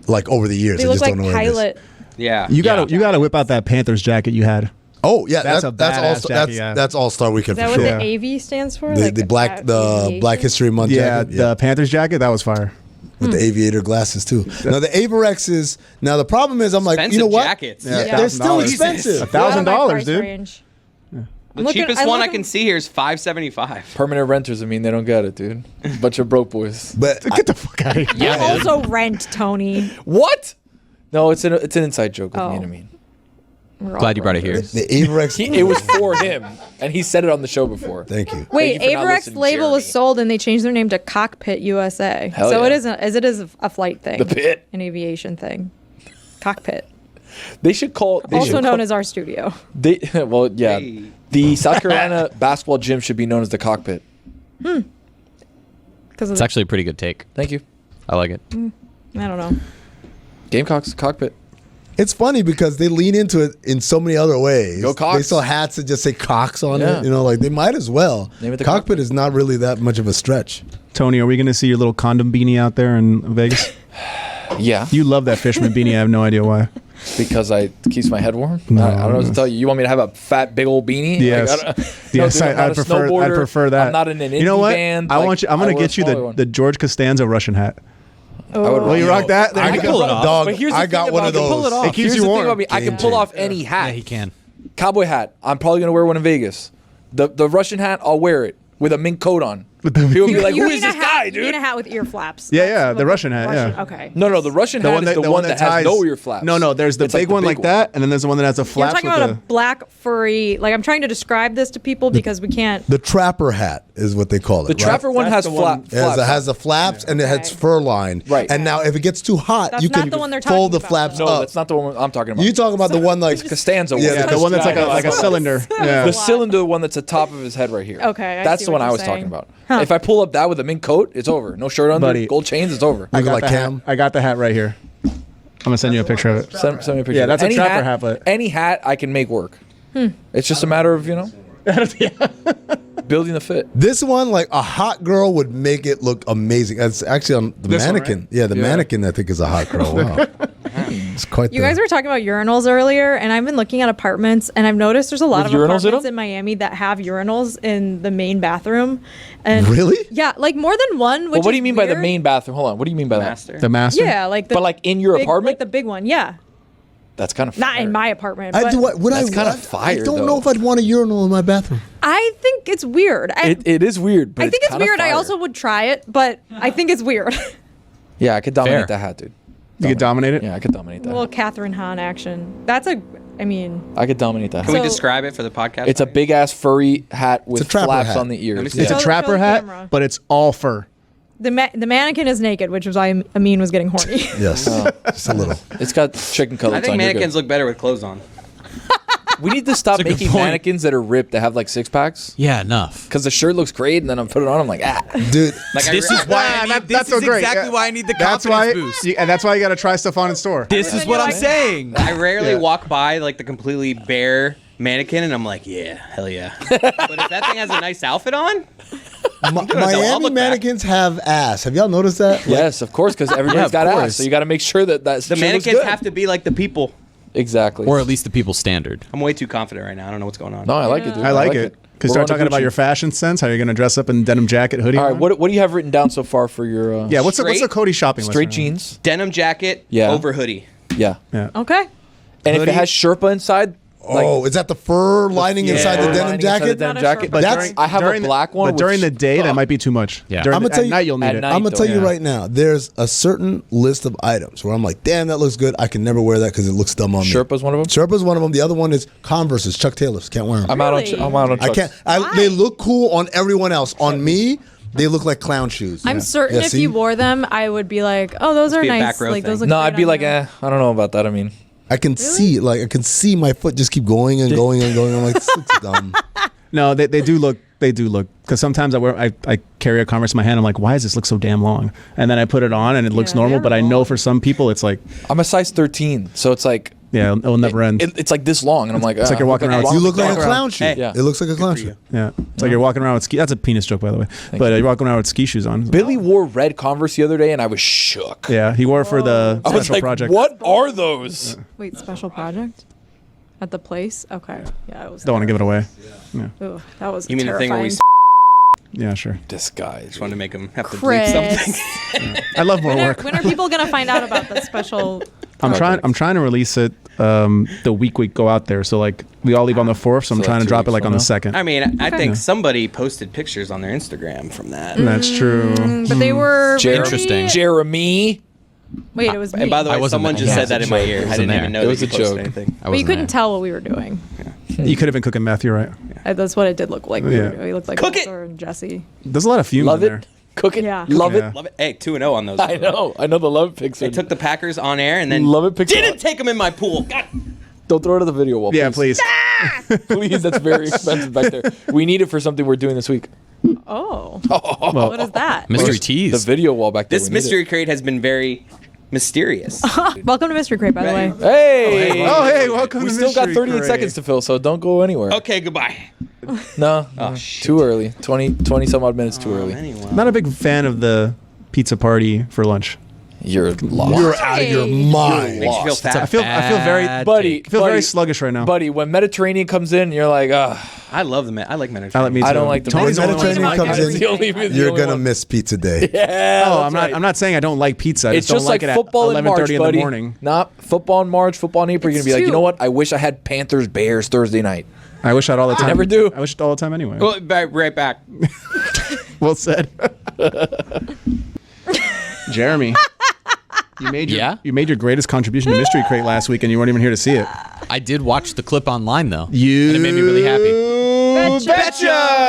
like over the years. They I look just like don't know where it is. pilot. Yeah. You gotta whip out that Panthers jacket you had. Oh yeah, That's a that's badass also jacket, yeah. that's All-Star Weekend Is that for what sure. the AV stands for? The, Like the black aviation? Black History Month Yeah, jacket. the Panthers jacket, that was fire. With the aviator glasses too. Now the Averexes. Now the problem is, I'm like, Expensive you know what? jackets. Yeah. They're still $1,000. expensive. They're out of my $1,000, price dude. range. The cheapest one I can see here is $575. Permanent renters, I mean, they don't get it, dude. Bunch of broke boys. But Get the fuck out of here. You also rent, Tony. What? No, it's an inside joke with Oh. me and Amin. We're all Glad you brought it here. renters. the Averex. It was for him, and he said it on the show before. Thank you. Wait, Thank you for not Averex listening, label was Jeremy. sold and they changed their name to Cockpit USA. Hell so yeah. it is a flight thing. The pit. An aviation thing. Cockpit. They should call. They Also should known call, as our studio. They well, yeah. Hey. The South Carolina basketball gym should be known as the Cockpit. Because It's actually a pretty good take. Thank you. I like it. I don't know. Gamecocks Cockpit. It's funny because they lean into it in so many other ways. Go Cox. They sell hats that just say Cox on Yeah. it. You know, like they might as well. Name it the Cockpit Cockpit. is not really that much of a stretch. Tony, are we going to see your little condom beanie out there in Vegas? Yeah, You love that fisherman beanie. I have no idea why. because I keeps my head warm. No. I don't know what to tell you. You want me to have a fat, big old beanie? Yes. Like, I don't- Yes, dude, I'm not I a prefer. I snowboarder. prefer that. I'm not in an indie You know what? band. I Like, want you. I'm gonna wear a get you smaller one. the George Costanza Russian hat. I would Will you rock that? There I you can go. pull it off. Dog, But here's the I thing got one about of me. those. Pull it off. It keeps Here's you the warm. thing about me. I can Game pull off changer. any hat. Yeah, he can. Cowboy hat. I'm probably gonna wear one in Vegas. The Russian hat, I'll wear it with a mink coat on. People be like, You "Who mean is a this hat- guy, You dude?" mean a hat with ear flaps? Yeah, That's yeah, what the Russian hat, yeah. Okay. No, the Russian hat is the one that has no ear flaps. No, there's the It's big the one big like that, and then there's the one that has a You're flaps talking with about the. a black furry. Like I'm trying to describe this to people because we can't. The trapper hat is what they call it. The trapper one has That's the one- flaps. It has the flaps and it has Okay. fur line. Right. And now if it gets too hot, That's you not can the one they're fold the talking about, flaps though. No, up. that's not the one I'm talking about. You talking about the one like Costanza one. Yeah, Yeah, the one that's like a cylinder. Yeah. The cylinder one that's the top of his head right here. Okay, I that's see the what one I you're was talking saying. about. Huh. If I pull up that with a mink coat, it's over. No shirt under, Buddy. gold chains, it's over. Looking got like the Cam. hat. I got the hat right here. I'm gonna send you a picture of it. Send me a picture. Yeah, that's a Any trapper hat, but- any hat I can make work. It's just a matter of building the fit. This one, like a hot girl would make it look amazing. It's actually on the This one, mannequin. right? Yeah, the mannequin I think is a hot girl. Wow. It's quite You guys were talking about urinals earlier, and I've been looking at apartments, and I've noticed there's a lot With of urinals in apartments them? in Miami that have urinals in the main bathroom. And Really? Yeah, like more than one. Which Well, what do is you mean by the weird. main bathroom? Hold on. What do you mean by that? Master. The master. Yeah, like the. But like in your big, apartment? like the big one. Yeah, That's kind of not fire. in my apartment. I But do. Would That's I? kinda I fire, don't though. know if I'd want a urinal in my bathroom. I think it's weird. It is weird, but I think it's kinda weird. I fire. also would try it, but I think it's weird. Yeah, I could dominate Fair. that hat, dude. You could dominate it. Yeah, I could dominate that. A little Catherine Hahn action. That's a. I mean, I could dominate that. Can hat. we So- describe it for the podcast? It's a big ass furry hat with It's a trapper flaps hat. on the Let me ears. see It's Yeah. a Show trapper the hat, camera. but it's all fur. the mannequin is naked, which was why Amin was getting horny. Yes, just a little. It's got chicken cutlets I think on. You're good. mannequins look better with clothes on. We need to stop That's a good making point. mannequins that are ripped that have like six packs. Yeah, enough. Because the shirt looks great, and then I'm putting it on. I'm like, Dude, Like This is why I need. This that's so is great. exactly Yeah. why I need the That's confidence why. boost. And that's why you got to try stuff on in store. This is what I'm saying. I rarely Yeah. walk by like the completely bare mannequin, and I'm like, yeah, hell yeah. But if that thing has a nice outfit on, I'll Miami look back. mannequins have ass. Have y'all noticed that? yes, of course, because everybody's of got ass. course. So you got to make sure that the shit looks mannequins good. have to be like the people. Exactly. Or at least the people's standard. I'm way too confident right now. I don't know what's going on. no, I like it, dude. I like it. Because We're start on to talking about Gucci. your fashion sense. How you're gonna dress up in denim jacket, hoodie. All right, on. what do you have written down so far for your? Yeah. What's the Straight- Cody shopping list? straight right now? jeans. Denim jacket Yeah. over hoodie. Yeah. Yeah. Okay. And if Hoodie. it has Sherpa inside, is that the fur lining inside the denim jacket? But I have a black one. But during the day, that might be too much. Yeah. I'm gonna tell you, at night you'll need it. I'm gonna tell you right now. There's a certain list of items where I'm like, damn, that looks good. I can never wear that because it looks dumb on me. Sherpa's one of them. Sherpa's one of them. The other one is Converse's. Chuck Taylor's. Can't wear them. I'm out on I can't. They look cool on everyone else. On me, they look like clown shoes. I'm certain if you wore them, I would be like, oh, those are nice. Like those look. No, I'd be like, I don't know about that. I mean, I can see, like, I can see my foot just keep going and going and going. I'm like, this looks dumb. No, they do look. They do look, because sometimes I carry a Converse in my hand. I'm like, why does this look so damn long? And then I put it on and it looks normal. But I know for some people it's like, I'm a size 13, so it's like, yeah, it'll never end. It's like this long, and I'm like, it's like you're walking around. You look like a clown shoe. Yeah. It looks like a clown shoe. Yeah, it's like you're walking around with ski. That's a penis joke, by the way. But you're walking around with ski shoes on. Billy wore red Converse the other day, and I was shook. Yeah, he wore it for the I was special like, project. what are those? Wait, special project? At the place? Okay. Yeah, it was. Don't want to give it away. Ooh, that was You mean the thing where we Yeah, sure. This guy. just wanted to make him have to Chris. bleep something? I love more work. When are people gonna find out about the special? I'm trying to release it the week we go out there. So like we all leave on the 4th, so I'm So trying to 2 drop it weeks like from on the now? 2nd. I mean, I think somebody posted pictures on their Instagram from that. That's true. But they were Interesting. Jeremy. Wait, it was me. And by the I way, wasn't someone there. just Yeah, said that in my ear. I wasn't didn't there. even know It that was you a posted joke. anything. But you couldn't tell what we were doing. You could have been cooking meth. You're right. That's what it did look like. Yeah. We looked like Cook it! Walter and Jesse. There's a lot of fumes Love in it. there. Cook it. Yeah. Love Yeah. it. Love it. Hey, 2-0 on those. I know the love it pics. They took the Packers on air and then Love it picture. didn't take them in my pool. God. Don't throw it at the video wall. Yeah, please. Please, that's very expensive back there. We need it for something we're doing this week. Oh. Well, What is that? Mystery The tease. video wall back there. This we need mystery crate has been very mysterious. Welcome to Mystery Crate, by the way. it. Hey. Oh, hey, welcome We to still got Mystery 38 Crate. seconds to fill, so don't go anywhere. Okay, goodbye. No, shit. too early. 20 some odd minutes too early. Anyway. Not a big fan of the pizza party for lunch. You're lost. You're out of your mind. Makes you feel fat. I feel very Buddy, very sluggish right now. Buddy, when Mediterranean comes in, you're like, I love I like Mediterranean. I like me too. I don't like the Tony's Mediterranean. Mediterranean comes It's in. the only- it's the You're only gonna one. miss pizza day. Yeah. Oh, that's right. I'm not saying I don't like pizza. I It's just don't just like like it football at in March, 11:30 in buddy. the morning. Not football in March, football in April. You're gonna be like, you know too. what? I wish I had Panthers Bears Thursday night. I wish I had all the time. never do. I wish it all the time anyway. Well, right back. Well said. Jeremy, you made your greatest contribution to Mystery Crate last week, and you weren't even here to see it. I did watch the clip online though. And it made me really happy.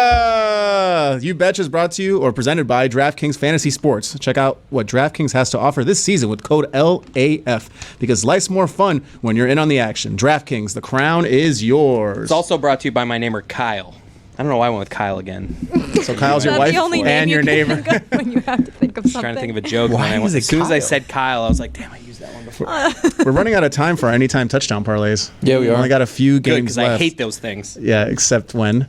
Betcha! You Betcha is brought to you or presented by DraftKings Fantasy Sports. Check out what DraftKings has to offer this season with code LAF because life's more fun when you're in on the action. DraftKings, the crown is yours. It's also brought to you by my neighbor Kyle. I don't know why I went with Kyle again. So Kyle's your That's wife the only name and you your can neighbor. think of when you have to think of something. Trying to think of a joke. Why and I went, is it as soon as I Kyle? said Kyle, I was like, damn, I used that one before. We're running out of time for our anytime touchdown parlays. Yeah, we are. only got a few Good, games because left. I hate those things. Yeah, except when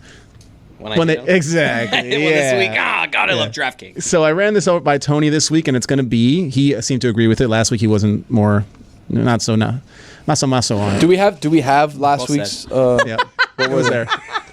When they do them. exactly. Well, this week, yeah. God, I love DraftKings. So I ran this over by Tony this week, and it's going to be. He seemed to agree with it. Last week he wasn't more, not so on it. Do we have last Well week's? Yeah, what was there?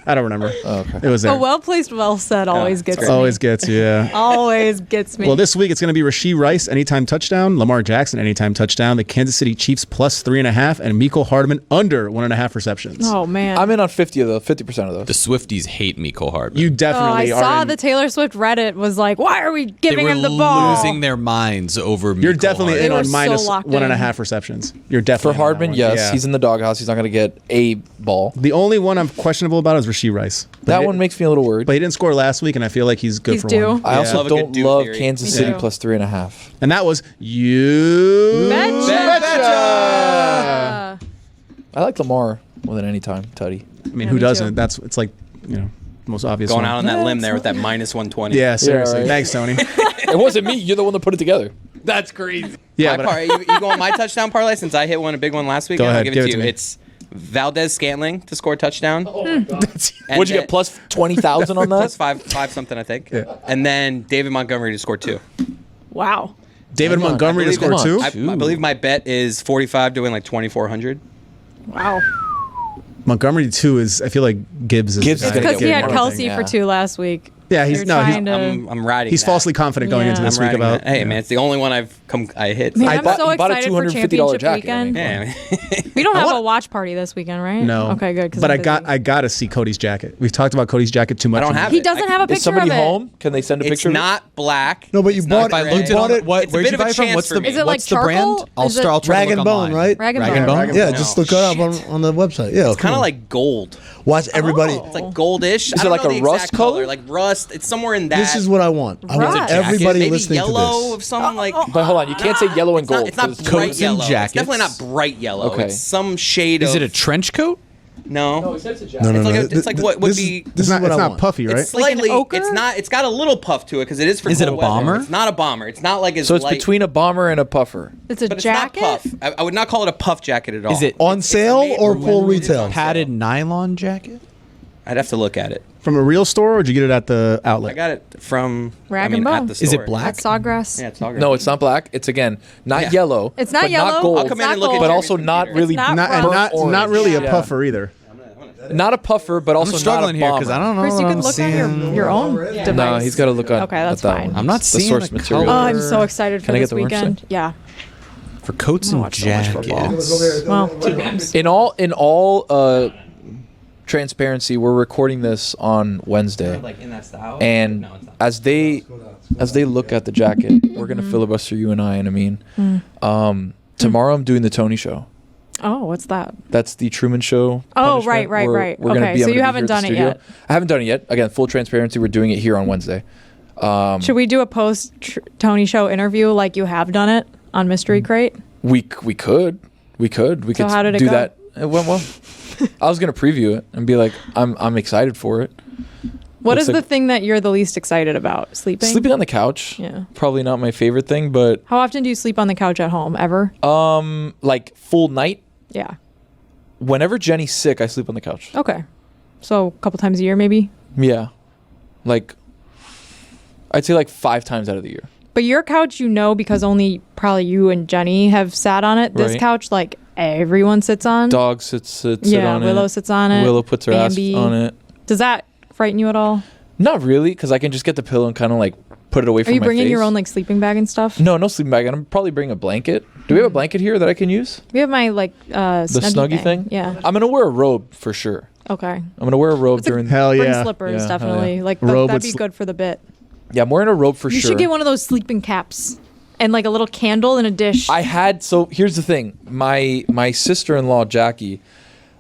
I don't remember. Oh, okay. It was there. A well-placed, well-said always it's gets great. me. Always gets you. Yeah. Always gets me. Well, this week it's going to be Rashee Rice anytime touchdown, Lamar Jackson anytime touchdown, the Kansas City Chiefs plus 3.5, and Mecole Hardman under 1.5 receptions. Oh, man. I'm in on 50% of The those. Swifties hate Mecole Hardman. You I definitely are. saw in- the Taylor Swift Reddit was like, why are we they giving were him the ball? losing their minds over You're Mecole definitely in Hardman. on so minus locked in. 1.5 receptions. You're For definitely in on that Hardman, one. yes, Yeah. he's in the doghouse. He's not going to get a ball. The only one I'm questionable about is Rashee Rice. But That he- one makes me a little worried. But he didn't score last week, and I feel like he's good He's for due. one. I also Love a good don't Duke love theory. Kansas Me City too. plus 3.5. And that was you. Betcha! I like Lamar more than any time, Tutty. I mean, Yeah, who me doesn't? too. It's like, the most obvious Going one. out on that limb there with that minus 120. Yeah, seriously. right. Thanks, Tony. It wasn't me. You're the one that put it together. That's crazy. Yeah, My but you go on my touchdown parlay since I hit a big one last week. Go I'll ahead, give give it it to to you. me. It's Valdez Scantling to score a touchdown. And What'd you then- get, plus 20,000 on that? Plus five something, I think. Yeah. And then David Montgomery to score 2. Wow. David Hang on, Montgomery I to believe score it. 2. I believe my bet is 45 to win like 2,400. Wow. Montgomery 2 is, I feel like Gibbs is. Gibbs is the guy. gonna Because get he had one, Kelsey yeah. for 2 last week. Yeah, I'm riding. He's that. falsely confident going into this week about. Hey, man, it's the only one I hit. Man, I I'm bought- so you bought a excited for $250 championship jacket, weekend. I Yeah, man. We don't have a watch party this weekend, right? No. Okay, good. But I gotta see Cody's jacket. We've talked about Cody's jacket too much. I don't have He it. doesn't have a picture Is somebody of it. home? Can they send a It's picture? not black. No, but you It's bought not it. gray. You bought it. What? It's a Where'd bit you of a buy it from? chance What's for the me. Is it like what's the brand? charcoal? I'll Is it- try to Rag look and Bone, online. right? Rag and Rag and Bone. Bone. Yeah, just look it up on the website. Yeah, It's kind of like gold. watch everybody. Oh. It's like goldish. Is I it don't like know a the rust exact color? color? Like rust. It's somewhere in that. This is what I want. I want Right. everybody Maybe listening yellow to of this. some like. But hold on, you can't say yellow and gold. It's not 'cause bright Coats and yellow. It's jackets. definitely not bright yellow. Okay. It's some shade of. Is it a trench coat? No. No, It's like what would this be. Is, this It's is not, what it's I not want. puffy, right? It's slightly. ochre? It's not. It's got a little puff to it because it is for. Is it cold a bomber? weather. It's not a bomber. It's not like as So it's light, between a bomber and a puffer. It's a But it's jacket. not puff. I would not call it a puff jacket at all. Is it On sale made or for full when it is retail? on padded nylon jacket? I'd have to look at it. From a real store, or did you get it at the outlet? I got it from Rag I mean, and at Bone. the Is it store. black? That's Sawgrass. Yeah, it's all good. No, it's not black. It's again not Yeah. yellow. It's not but yellow. Not gold. I'll come in and look at but Jeremy's also not computer. really. It's not Not, and burnt not orange. really a Yeah. puffer either. Not a puffer, but also I'm struggling not a here because I don't know. Chris, what you I'm could look seeing. on your own device. No, he's got to look on. Okay, that's at that fine. one. I'm not It's the seeing source the material. Oh, color. I'm so excited for Can I this get the worms weekend. Yeah. For coats and watch so much football. jackets. Well, In all transparency, we're recording this on Wednesday, Like in that style. and No, it's not. as they look at the jacket, we're gonna filibuster you and I. And I mean, tomorrow I'm doing the Tony Show. oh, what's that? That's the Truman Show. Oh, punishment. right. We're gonna Okay, be- so I'm you gonna be haven't here at the done it studio. yet. I haven't done it yet. Again, full transparency. We're doing it here on Wednesday. Should we do a post Tony Show interview like you have done it on Mystery Crate? We could. We could how did it do go? that. It went well. I was gonna preview it and be like, I'm excited for it. What Looks is the like- thing that you're the least excited about? Sleeping? Sleeping on the couch. Yeah. Probably not my favorite thing, but How often do you sleep on the couch at home? Ever? like full night. Yeah. Whenever Jenny's sick, I sleep on the couch. Okay. So a couple times a year, maybe? Yeah. Like I'd say like 5 times out of the year. But your couch, because only probably you and Jenny have sat on it. This Right. couch, like everyone sits on. Dog sits yeah, on Willow it. sits on it. Willow puts her Bambi. ass on it. Does that frighten you at all? Not really, because I can just get the pillow and kind of like put it away Are from you my bringing face. your own like sleeping bag and stuff? No sleeping bag. I'm probably bringing a blanket. Do we have a blanket here that I can use? We have my like The Snuggie Snuggie thing? Yeah. I'm gonna wear a robe for sure. Okay. I'm gonna wear a robe during. Hell Bring yeah. slippers, Yeah, hell definitely. yeah. Like Robe that'd with be good for the bit. Yeah, I'm wearing a robe for You sure. should get one of those sleeping caps and like a little candle in a dish. So here's the thing. My sister-in-law Jackie,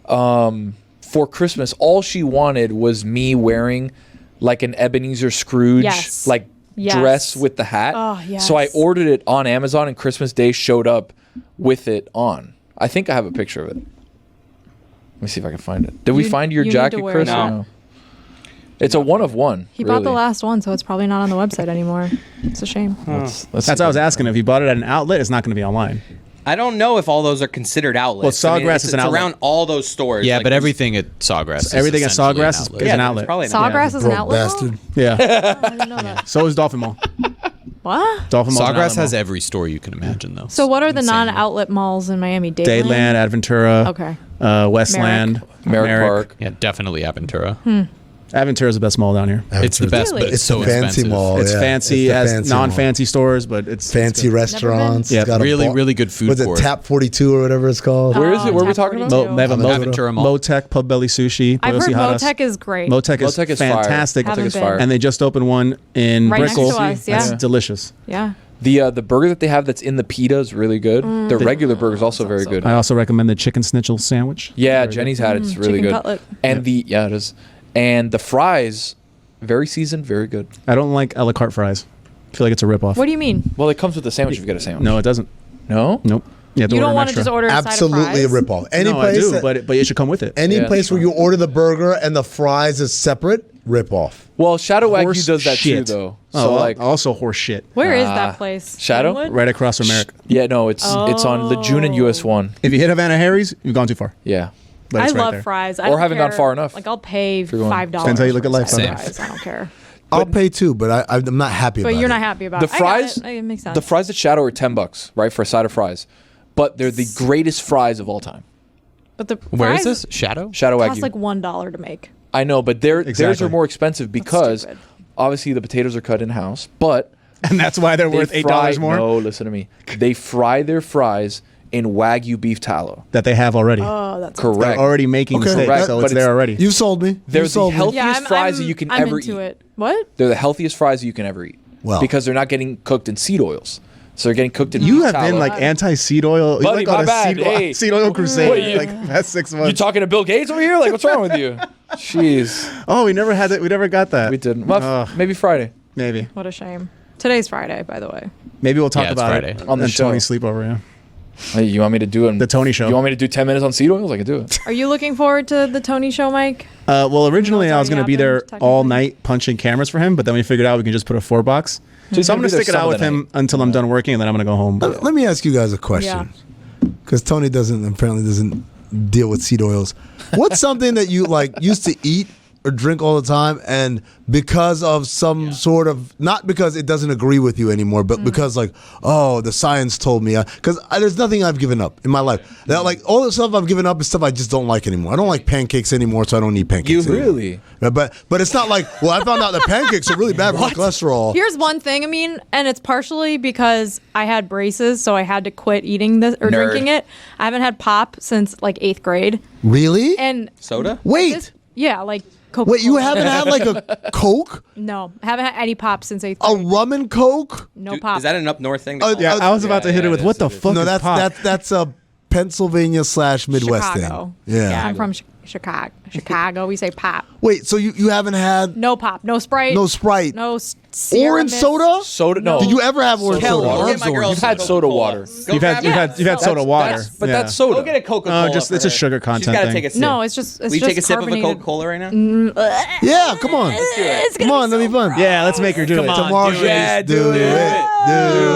for Christmas, all she wanted was me wearing like an Ebenezer Scrooge Yes. like Yes. dress with the hat. Oh, yes. So I ordered it on Amazon, and Christmas Day showed up with it on. I think I have a picture of it. Let me see if I can find it. Did we You- find your you need to jacket, wear Chris? it. or No. It's a one of one. He bought the really. last one, so it's probably not on the website anymore. It's a shame. Let's That's see what I was if asking. If you bought it at an outlet, it's not going to be online. I don't know if all those are considered outlets. Well, I mean, Sawgrass it's is an outlet. around all those stores. Yeah, like, but everything at Sawgrass. Everything at essentially Sawgrass an is outlet. an yeah, outlet. it's probably an Sawgrass is an Broke outlet mall? bastard. Yeah. I didn't know that. So is Dolphin Mall. What? Dolphin Mall. Sawgrass has every store you can imagine, though. So what are the Insane. non-outlet malls in Miami? Dayland, Adventura. Okay. Westland. Merrick Park. Yeah, definitely Aventura. Aventura is the best mall down here. It's the best, Really? but it's It's so a fancy expensive. mall. It's yeah. fancy, It's the has fancy non-fancy stores, but it's fancy good. restaurants. been. It's got a Really, bar- really good food Was it court. Tap 42 or whatever it's called? Where is it? Where are we Tap talking about? 42. They have a Aventura Mall. Motec Pub Belly Sushi. I've heard Pollo Cijadas. Motec is great. Motec is Motec is fire. fantastic. Haven't Motec is been. fire. And they just opened one in Right next Brickell. to us, yeah. It's delicious. Yeah. The burger that they have that's in the pita is really good. The regular burger is also very good. I also recommend the chicken schnitzel sandwich. Yeah, Jenny's had it. It's really chicken good. cutlet. And it is. And the fries, very seasoned, very good. I don't like a la carte fries. I feel like it's a ripoff. What do you mean? Well, it comes with the sandwich if you get a sandwich. No, it doesn't. No? Nope. You have to You order don't an want to extra. just order a side of Absolutely a fries? ripoff. Any No, I place, do, but it should come with it. any Yeah, place where you order the burger and the fries is separate, ripoff. Well, Shadow Wagyu Horse does that shit. too, though. Oh, So, like, also horse shit. Where is that place? Shadow? Glenwood? Right across from Merrick. yeah, no, it's on Lejeune and US 1. If you hit Havana Harry's, you've gone too far. Yeah. But I it's right love there. fries. I Or don't haven't gone care. far enough. Like I'll pay you're going- $5. Depends how you look at life. for a side Same. of fries. I don't care. I'll pay too, but I'm not happy about But it. you're not happy about The it. I got fries, it. It makes sense. the fries at Shadow are $10, right, for a side of fries. But they're the greatest fries of all time. But the Where is fries this? Shadow? Shadow cost Wagyu. like $1 to make. I know, but theirs Exactly. are more expensive because stupid. obviously the potatoes are cut in house, but And that's why they're worth $8 more? No, listen to me. They fry their fries in Wagyu beef tallow. That they have already. Oh, that's Correct. They're already making the steak, Correct, so but it's there already. You sold me. They're You sold the me. healthiest fries that you can ever into eat. it. What? They're the healthiest fries you can ever eat. Well. Because they're not getting cooked in seed oils. So they're getting cooked in You beef have tallow. been like anti-seed oil. Buddy, You're like on my a bad. Hey. seed oil crusade What, you- like the past 6 months. You talking to Bill Gates over here? Like, what's wrong with you? Jeez. Oh, we never had it. We never got that. We didn't. Well, maybe Friday. Maybe. What a shame. Today's Friday, by the way. Maybe we'll talk Yeah, it's about Friday. it On the show. Tony's sleepover. Yeah. Hey, you want me to do The Tony Show. You want me to do 10 minutes on seed oils? I can do it. Are you looking forward to the Tony Show, Mike? Well, originally it's I was going to already be there happened, all technically. night punching cameras for him, but then we figured out we can just put a 4-box. So I'm going to stick it out with him until I'm done working, and then I'm going to go home. Let me ask you guys a question, because Tony apparently doesn't deal with seed oils. What's something that you like used to eat or drink all the time, and because of some sort of, not because it doesn't agree with you anymore, but because like, oh, the science told me, because there's nothing I've given up in my life. That like all the stuff I've given up is stuff I just don't like anymore. I don't like pancakes anymore, so I don't eat pancakes anymore. Really? But it's not like, well, I found out that pancakes are really bad for my cholesterol. Here's one thing, I mean, and it's partially because I had braces, so I had to quit eating this or drinking it. I haven't had pop since like 8th grade. Really? And Soda? Wait. yeah, like Coca-Cola. Wait, you haven't had like a Coke? No, I haven't had any pop since 8th A grade. rum and Coke? No Dude, pop. is that an up north thing? Yeah, I was about to hit it with what the fuck No, is pop? that's a Pennsylvania / Midwest Chicago. thing. Yeah. I'm from Chicago. Chicago, we say pop. Wait, so you haven't had No pop, no Sprite. no Sprite, No Sierra orange Mist. soda? Soda? No. Did you ever have orange soda? I'll get my girl You've some had soda Coca-Cola. water. Go You've grab had soda water. But Yeah. that's soda. Go get a Coca-Cola. just- for it's a her. sugar She's content gotta thing. take a sip. No, it's just Will you take a sip of a carbonated. Coca-Cola right now? Yeah, come on. It's Come on, let me fun. Yeah, let's make her do it. Tomorrow do she'll it. be- do it. Do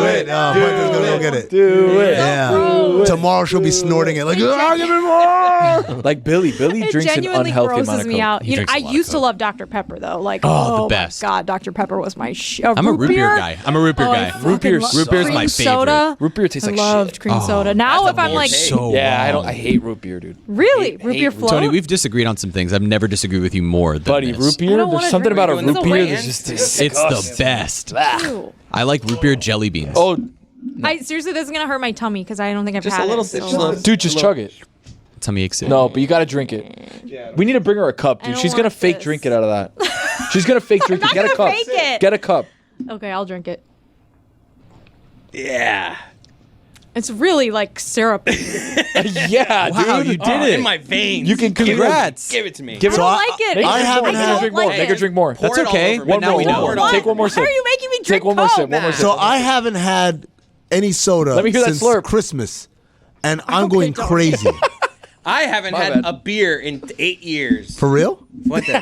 it. Oh, Michael's gonna go get it. Do it. Yeah. Tomorrow she'll be snorting it like, give me more. Like Billy. Billy It drinks an genuinely unhealthy amount grosses of me Coke. out. He You know, drinks a I lot of used to Coke. love Dr. Pepper though. Like, Oh, the best. my God, Dr. Pepper was my I'm a root beer guy. I'm a root beer guy. Root beer Root beer is cream my favorite. Soda. Root beer tastes I like loved shit. cream soda. Now that's if a I'm weird like, taste. So Yeah, wrong. I hate root beer, dude. really, hate root beer root- float? Tony, we've disagreed on some things. I've never disagreed with you more than Buddy, this. root beer, don't wanna there's something drink about a it. root It's beer a that's just It's the best. Ew. I like root beer jelly beans. Oh, Seriously, this is gonna hurt my tummy because I don't think I've Just had a little it. sip. so- Just a little. dude, just chug it. Tummy aches. No, but you gotta drink it. We need to bring her a cup, I dude. don't She's gonna want fake this. drink it out of that. She's gonna fake drink it. not Get a gonna cup. fake it. Get a cup. Okay, I'll drink it. Yeah. It's really like syrup. Yeah, Wow, dude. you did it. In my veins. You can Congrats. Give it to me. Give I it don't up. like it. Make her I drink haven't more. Make her had- drink more. like Make her it. drink more. Pour That's it all okay. over But me. now we know. One more. What? Take one more Why sip. are you making me drink Take one more Coke? sip. One more sip. So I haven't had any soda Let me hear that since slurp. Christmas, and I'm Okay, going don't. crazy. I haven't My had bad. a beer in 8 years. For real? What the?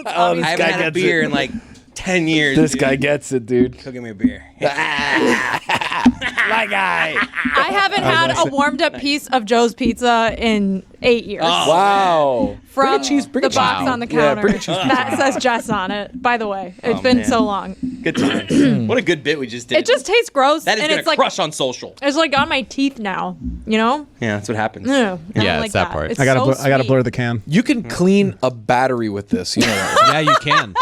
Oh, this I haven't guy had a gets beer it. in like 10 years. This dude. guy gets it, dude. Go give me a beer. My guy. I haven't had a warmed up piece of Joe's Pizza in 8 years. Oh. Wow. From Bring a cheese- bring a the box cheese- on the Yeah, counter bring a cheese that says Jess on it. By the way, it's Oh, been man. so long. Good times. What a good bit we just did. It just tastes gross, that is and gonna it's like crush on social. it's like on my teeth now. You know? Yeah, that's what happens. No, I don't Yeah, like it's that part. It's I gotta, so I gotta sweet. blur the can. You can clean a battery with this. You know that. Right? Yeah, you can.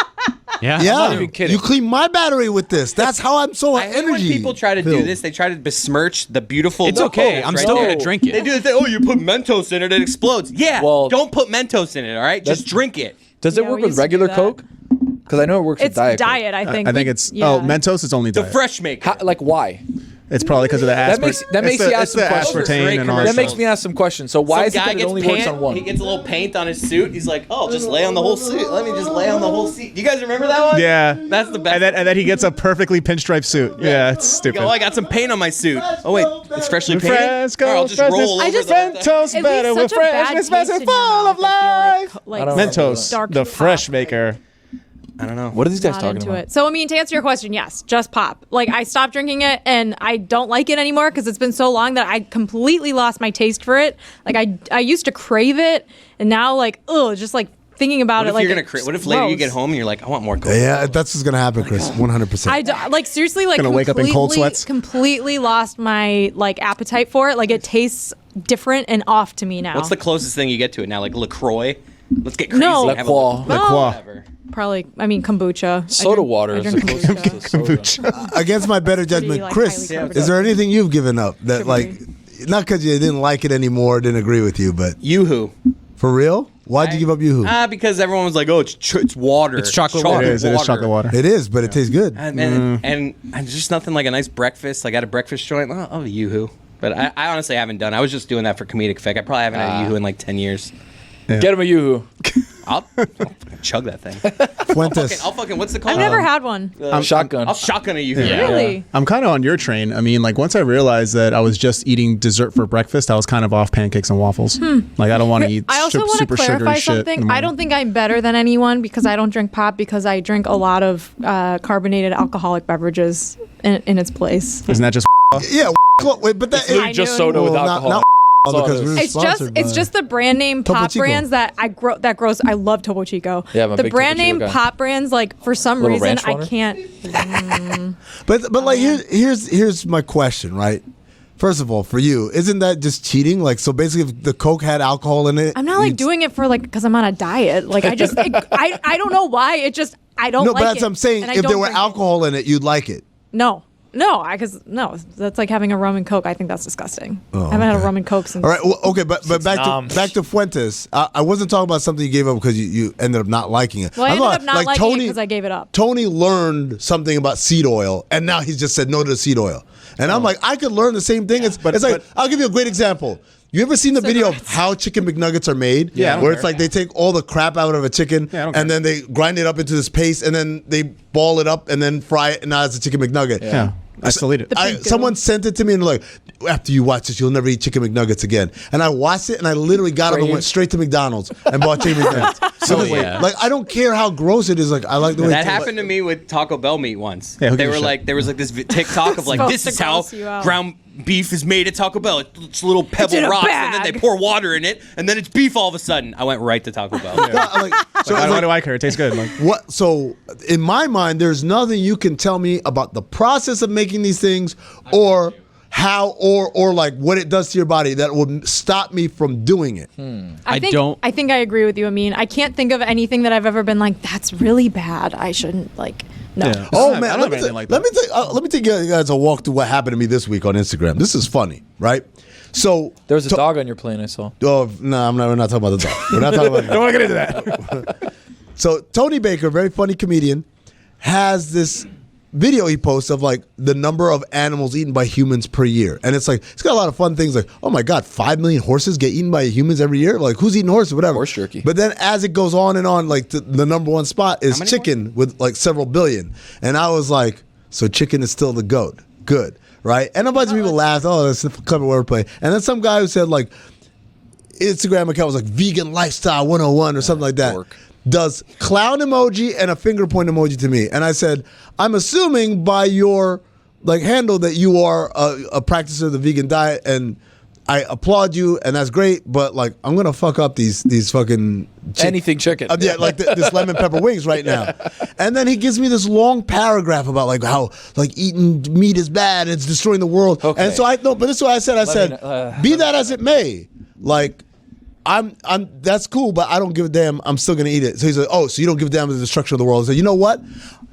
Yeah. Yeah. not even kidding. You clean my battery with this. That's how I'm so I hate when energy. people try to do filled. this. They try to besmirch the beautiful. It's okay. I'm right still there. gonna drink They it. do the thing. Oh, you put Mentos in it, it explodes. Yeah. Well- don't put Mentos in it. All right. Just drink it. Does it Yeah, work we with used to do regular that. Coke? Because I know it works with It's Diet diet, Coke. I think. I think it's yeah. Mentos is only The diet. fresh maker. Like why? It's probably because of the That aspartame. makes you ask some questions. Great aspartame and all That that makes stuff. me ask some questions. So why Some is it guy that it gets only paint, works on one? He gets a little paint on his suit. He's like, "Oh, just lay on the whole suit. Let me just lay on the whole seat." You guys remember that one? Yeah. That's the best. And then he gets a perfectly pinstriped suit. Yeah, it's stupid. Oh, I got some paint on my suit. Oh wait, it's freshly painted. Fresco, All right, I'll just freshness. roll I over just- the. Mentos It better leaves with such a bad freshness, taste full in your of mouth, I life. feel like I don't Mentos, Dark the pop. fresh maker. I don't know. What are these guys Not talking into about? it. So I mean, to answer your question, yes, just pop. Like I stopped drinking it, and I don't like it anymore because it's been so long that I completely lost my taste for it. Like I used to crave it, and now like just like thinking about What it, if like you're gonna? it's What if later you gross. get home and you're like, I want more Coke. Yeah, that's what's gonna happen, Chris. 100%. Like seriously, like Gonna wake up in cold sweats? completely lost my like appetite for it. Like it tastes different and off to me now. What's the closest thing you get to it now? Like LaCroix. Let's get crazy. La Have a Croix. little- La Croix. Whatever. Probably, I mean, kombucha. Soda water I is drink the closest kombucha. to soda. Against my better judgment, like, Chris, highly is there anything you've given up that Sugary. not because you didn't like it anymore, didn't agree with you, but Yoo-hoo. for real? Why'd you give up Yoo-Hoo? Because everyone was like, "Oh, it's water. It's chocolate water. It is chocolate water. It is, but it tastes good. And just nothing like a nice breakfast, like at a breakfast joint. Oh, Yoo-hoo. But I honestly haven't done. I was just doing that for comedic effect. I probably haven't had a Yoo-hoo in like 10 years. Get him a Yoo-hoo. I'll chug that thing. Fuentes. I'll fucking what's it called? I've never had one. Shotgun. I'll shotgun a Yoo-hoo. Really? I'm kind of on your train. I mean, like once I realized that I was just eating dessert for breakfast, I was kind of off pancakes and waffles. Like I don't want to eat I also want to super clarify sugary shit. in the something. I morning. don't think I'm better than anyone because I don't drink pop because I drink a lot of carbonated alcoholic beverages in its place. Isn't that just Yeah, wait, but that It's literally just soda with alcohol. Not That's all because it is. we're It's sponsored it's by- just the brand name Topo pop Chico. brands that grows. I love Topo Chico. Yeah, I'm a the big brand Topo Chico name guy. pop brands, like for some Little reason, Ranch I Runner? can't. But like here's my question, right? First of all, for you, isn't that just cheating? Like, so basically, if the Coke had alcohol in it, I'm not like doing it for like because I'm on a diet. Like I just I don't know why. It just I don't No, like but it. that's what I'm saying. and I If there don't were drink it. alcohol in it, you'd like it. No, that's like having a rum and Coke. I think that's disgusting. I haven't had a rum and Coke since. All right, well, okay, but back nom. back to Fuentes. I wasn't talking about something you gave up because you ended up not liking it. Well, I I'm ended talking up not like liking it because I gave it up. Tony learned something about seed oil, and now he's just said no to the seed oil. And I'm like, I could learn the same thing. It's like, I'll give you a great example. You ever seen the video of how chicken McNuggets are made? Yeah, I don't Where care. it's like they take all the crap out of a chicken Yeah, I don't and care. then they grind it up into this paste and then they ball it up and then fry it and now it's a chicken McNugget. Yeah, I still eat it. Someone sent it to me and like, after you watch this, you'll never eat chicken McNuggets again. And I watched it and I literally got up and went straight to McDonald's and bought chicken McNuggets. So yeah. like, I don't care how gross it is. Like, I like the way That it tastes. happened to me with Taco Bell meat once. Yeah, who they gives were a shit? like, there was like this TikTok of like, Supposed this to is how gross you out. ground beef is made at Taco Bell. It's little pebble in a rocks, and then they bag. pour water in it, and then it's beef all of a sudden. I went right to Taco Bell. Like, so Why it's like, do I care? It tastes good. Like, what? So in my mind, there's nothing you can tell me about the process of making these things, or how, or like what it does to your body that would stop me from doing it. I don't- I think I agree with you. I mean, I can't think of anything that I've ever been like, that's really bad. I shouldn't like. No. Yeah. Oh I man, don't let have me, anything like let me take you guys a walk through what happened to me this week on Instagram. This is funny, right? So There was a dog on your plane, I saw. Oh no, we're not talking about the dog. We're not talking about. don't want to get into that. So Tony Baker, very funny comedian, has this video he posts of like the number of animals eaten by humans per year, and it's like it's got a lot of fun things like, oh my god, 5 million horses get eaten by humans every year. Like who's eating horses? Whatever. Horse jerky. But then as it goes on and on, like the number one spot is many chicken with like several billion, and I was like, so chicken is still the GOAT. Good, right? And a bunch of people laughed. Oh, that's a clever wordplay. And then some guy who said like Instagram account was like vegan lifestyle 101 or something like that. dork. Does clown emoji and a finger point emoji to me. And I said, I'm assuming by your like handle that you are a practicer of the vegan diet, and I applaud you, and that's great, but like I'm gonna fuck up these fucking Anything chicken. yeah, like this lemon pepper wings right now. And then he gives me this long paragraph about like how like eating meat is bad and it's destroying the world. Okay. And so I no, but this is what I said. I said, be that as it may, like I'm that's cool, but I don't give a damn. I'm still gonna eat it. So he's like, oh, so you don't give a damn to the destruction of the world. I said, you know what?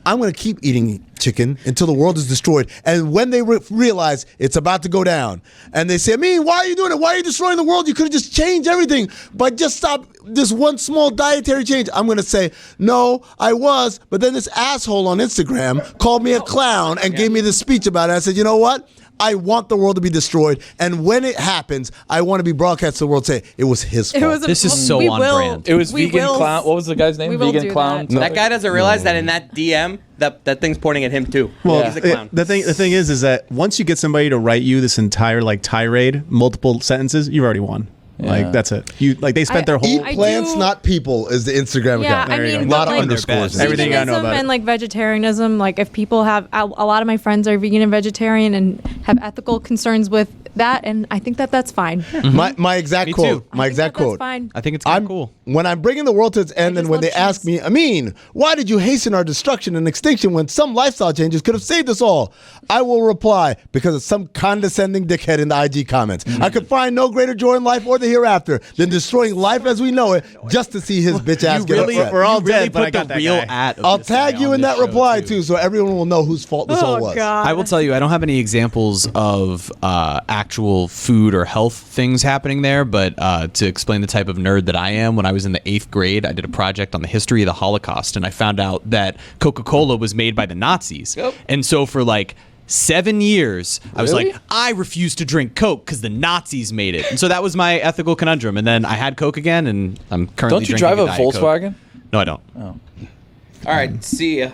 I'm gonna keep eating chicken until the world is destroyed. And when they realize it's about to go down, and they say, I mean, why are you doing it? Why are you destroying the world? You could have just changed everything, but just stop this one small dietary change. I'm gonna say, no, I was, but then this asshole on Instagram called me a clown and gave me this speech about it. I said, you know what? I want the world to be destroyed, and when it happens, I want to be broadcast to the world. Say it was his fault. This is so we on will- brand. It was we vegan will- clown. What was the guy's name? we will Vegan do clown. that. That guy doesn't realize that in that DM, that thing's pointing at him too. Well, He's a clown. the thing is that once you get somebody to write you this entire like tirade, multiple sentences, you've already won. Like that's it. You like they spent their whole. Eat I plants, do- not people, is the Instagram Yeah, account. I There you mean, go. A lot but, of like, underscores. Everything I know veganism about it. and like vegetarianism, like if people have a lot of my friends are vegan and vegetarian and have ethical concerns with that, and I think that that's fine. My exact Me quote. too. My I think exact that that's quote. fine. I think it's kind I'm of cool. when I'm bringing the world to its end and when they ask me, Amin, why did you hasten our destruction and extinction when some lifestyle changes could have saved us all? I will reply, because of some condescending dickhead in the IG comments. I could find no greater joy in life or the hereafter than destroying life as we know it just to see his bitch ass get upset. We're all really dead, but I got the that real guy. at. I'll tag you in that reply too, so everyone will know whose fault this all was. God. I will tell you, I don't have any examples of actual food or health things happening there, but to explain the type of nerd that I am, when I was in the 8th grade, I did a project on the history of the Holocaust, and I found out that Coca-Cola was made by the Nazis. Yep. And so for like 7 years, I was like, I refuse to drink Coke because the Nazis made it. And so that was my ethical conundrum. And then I had Coke again, and I'm currently Don't you drive a Diet Coke. Volkswagen? No, I don't. Oh. All right, see ya.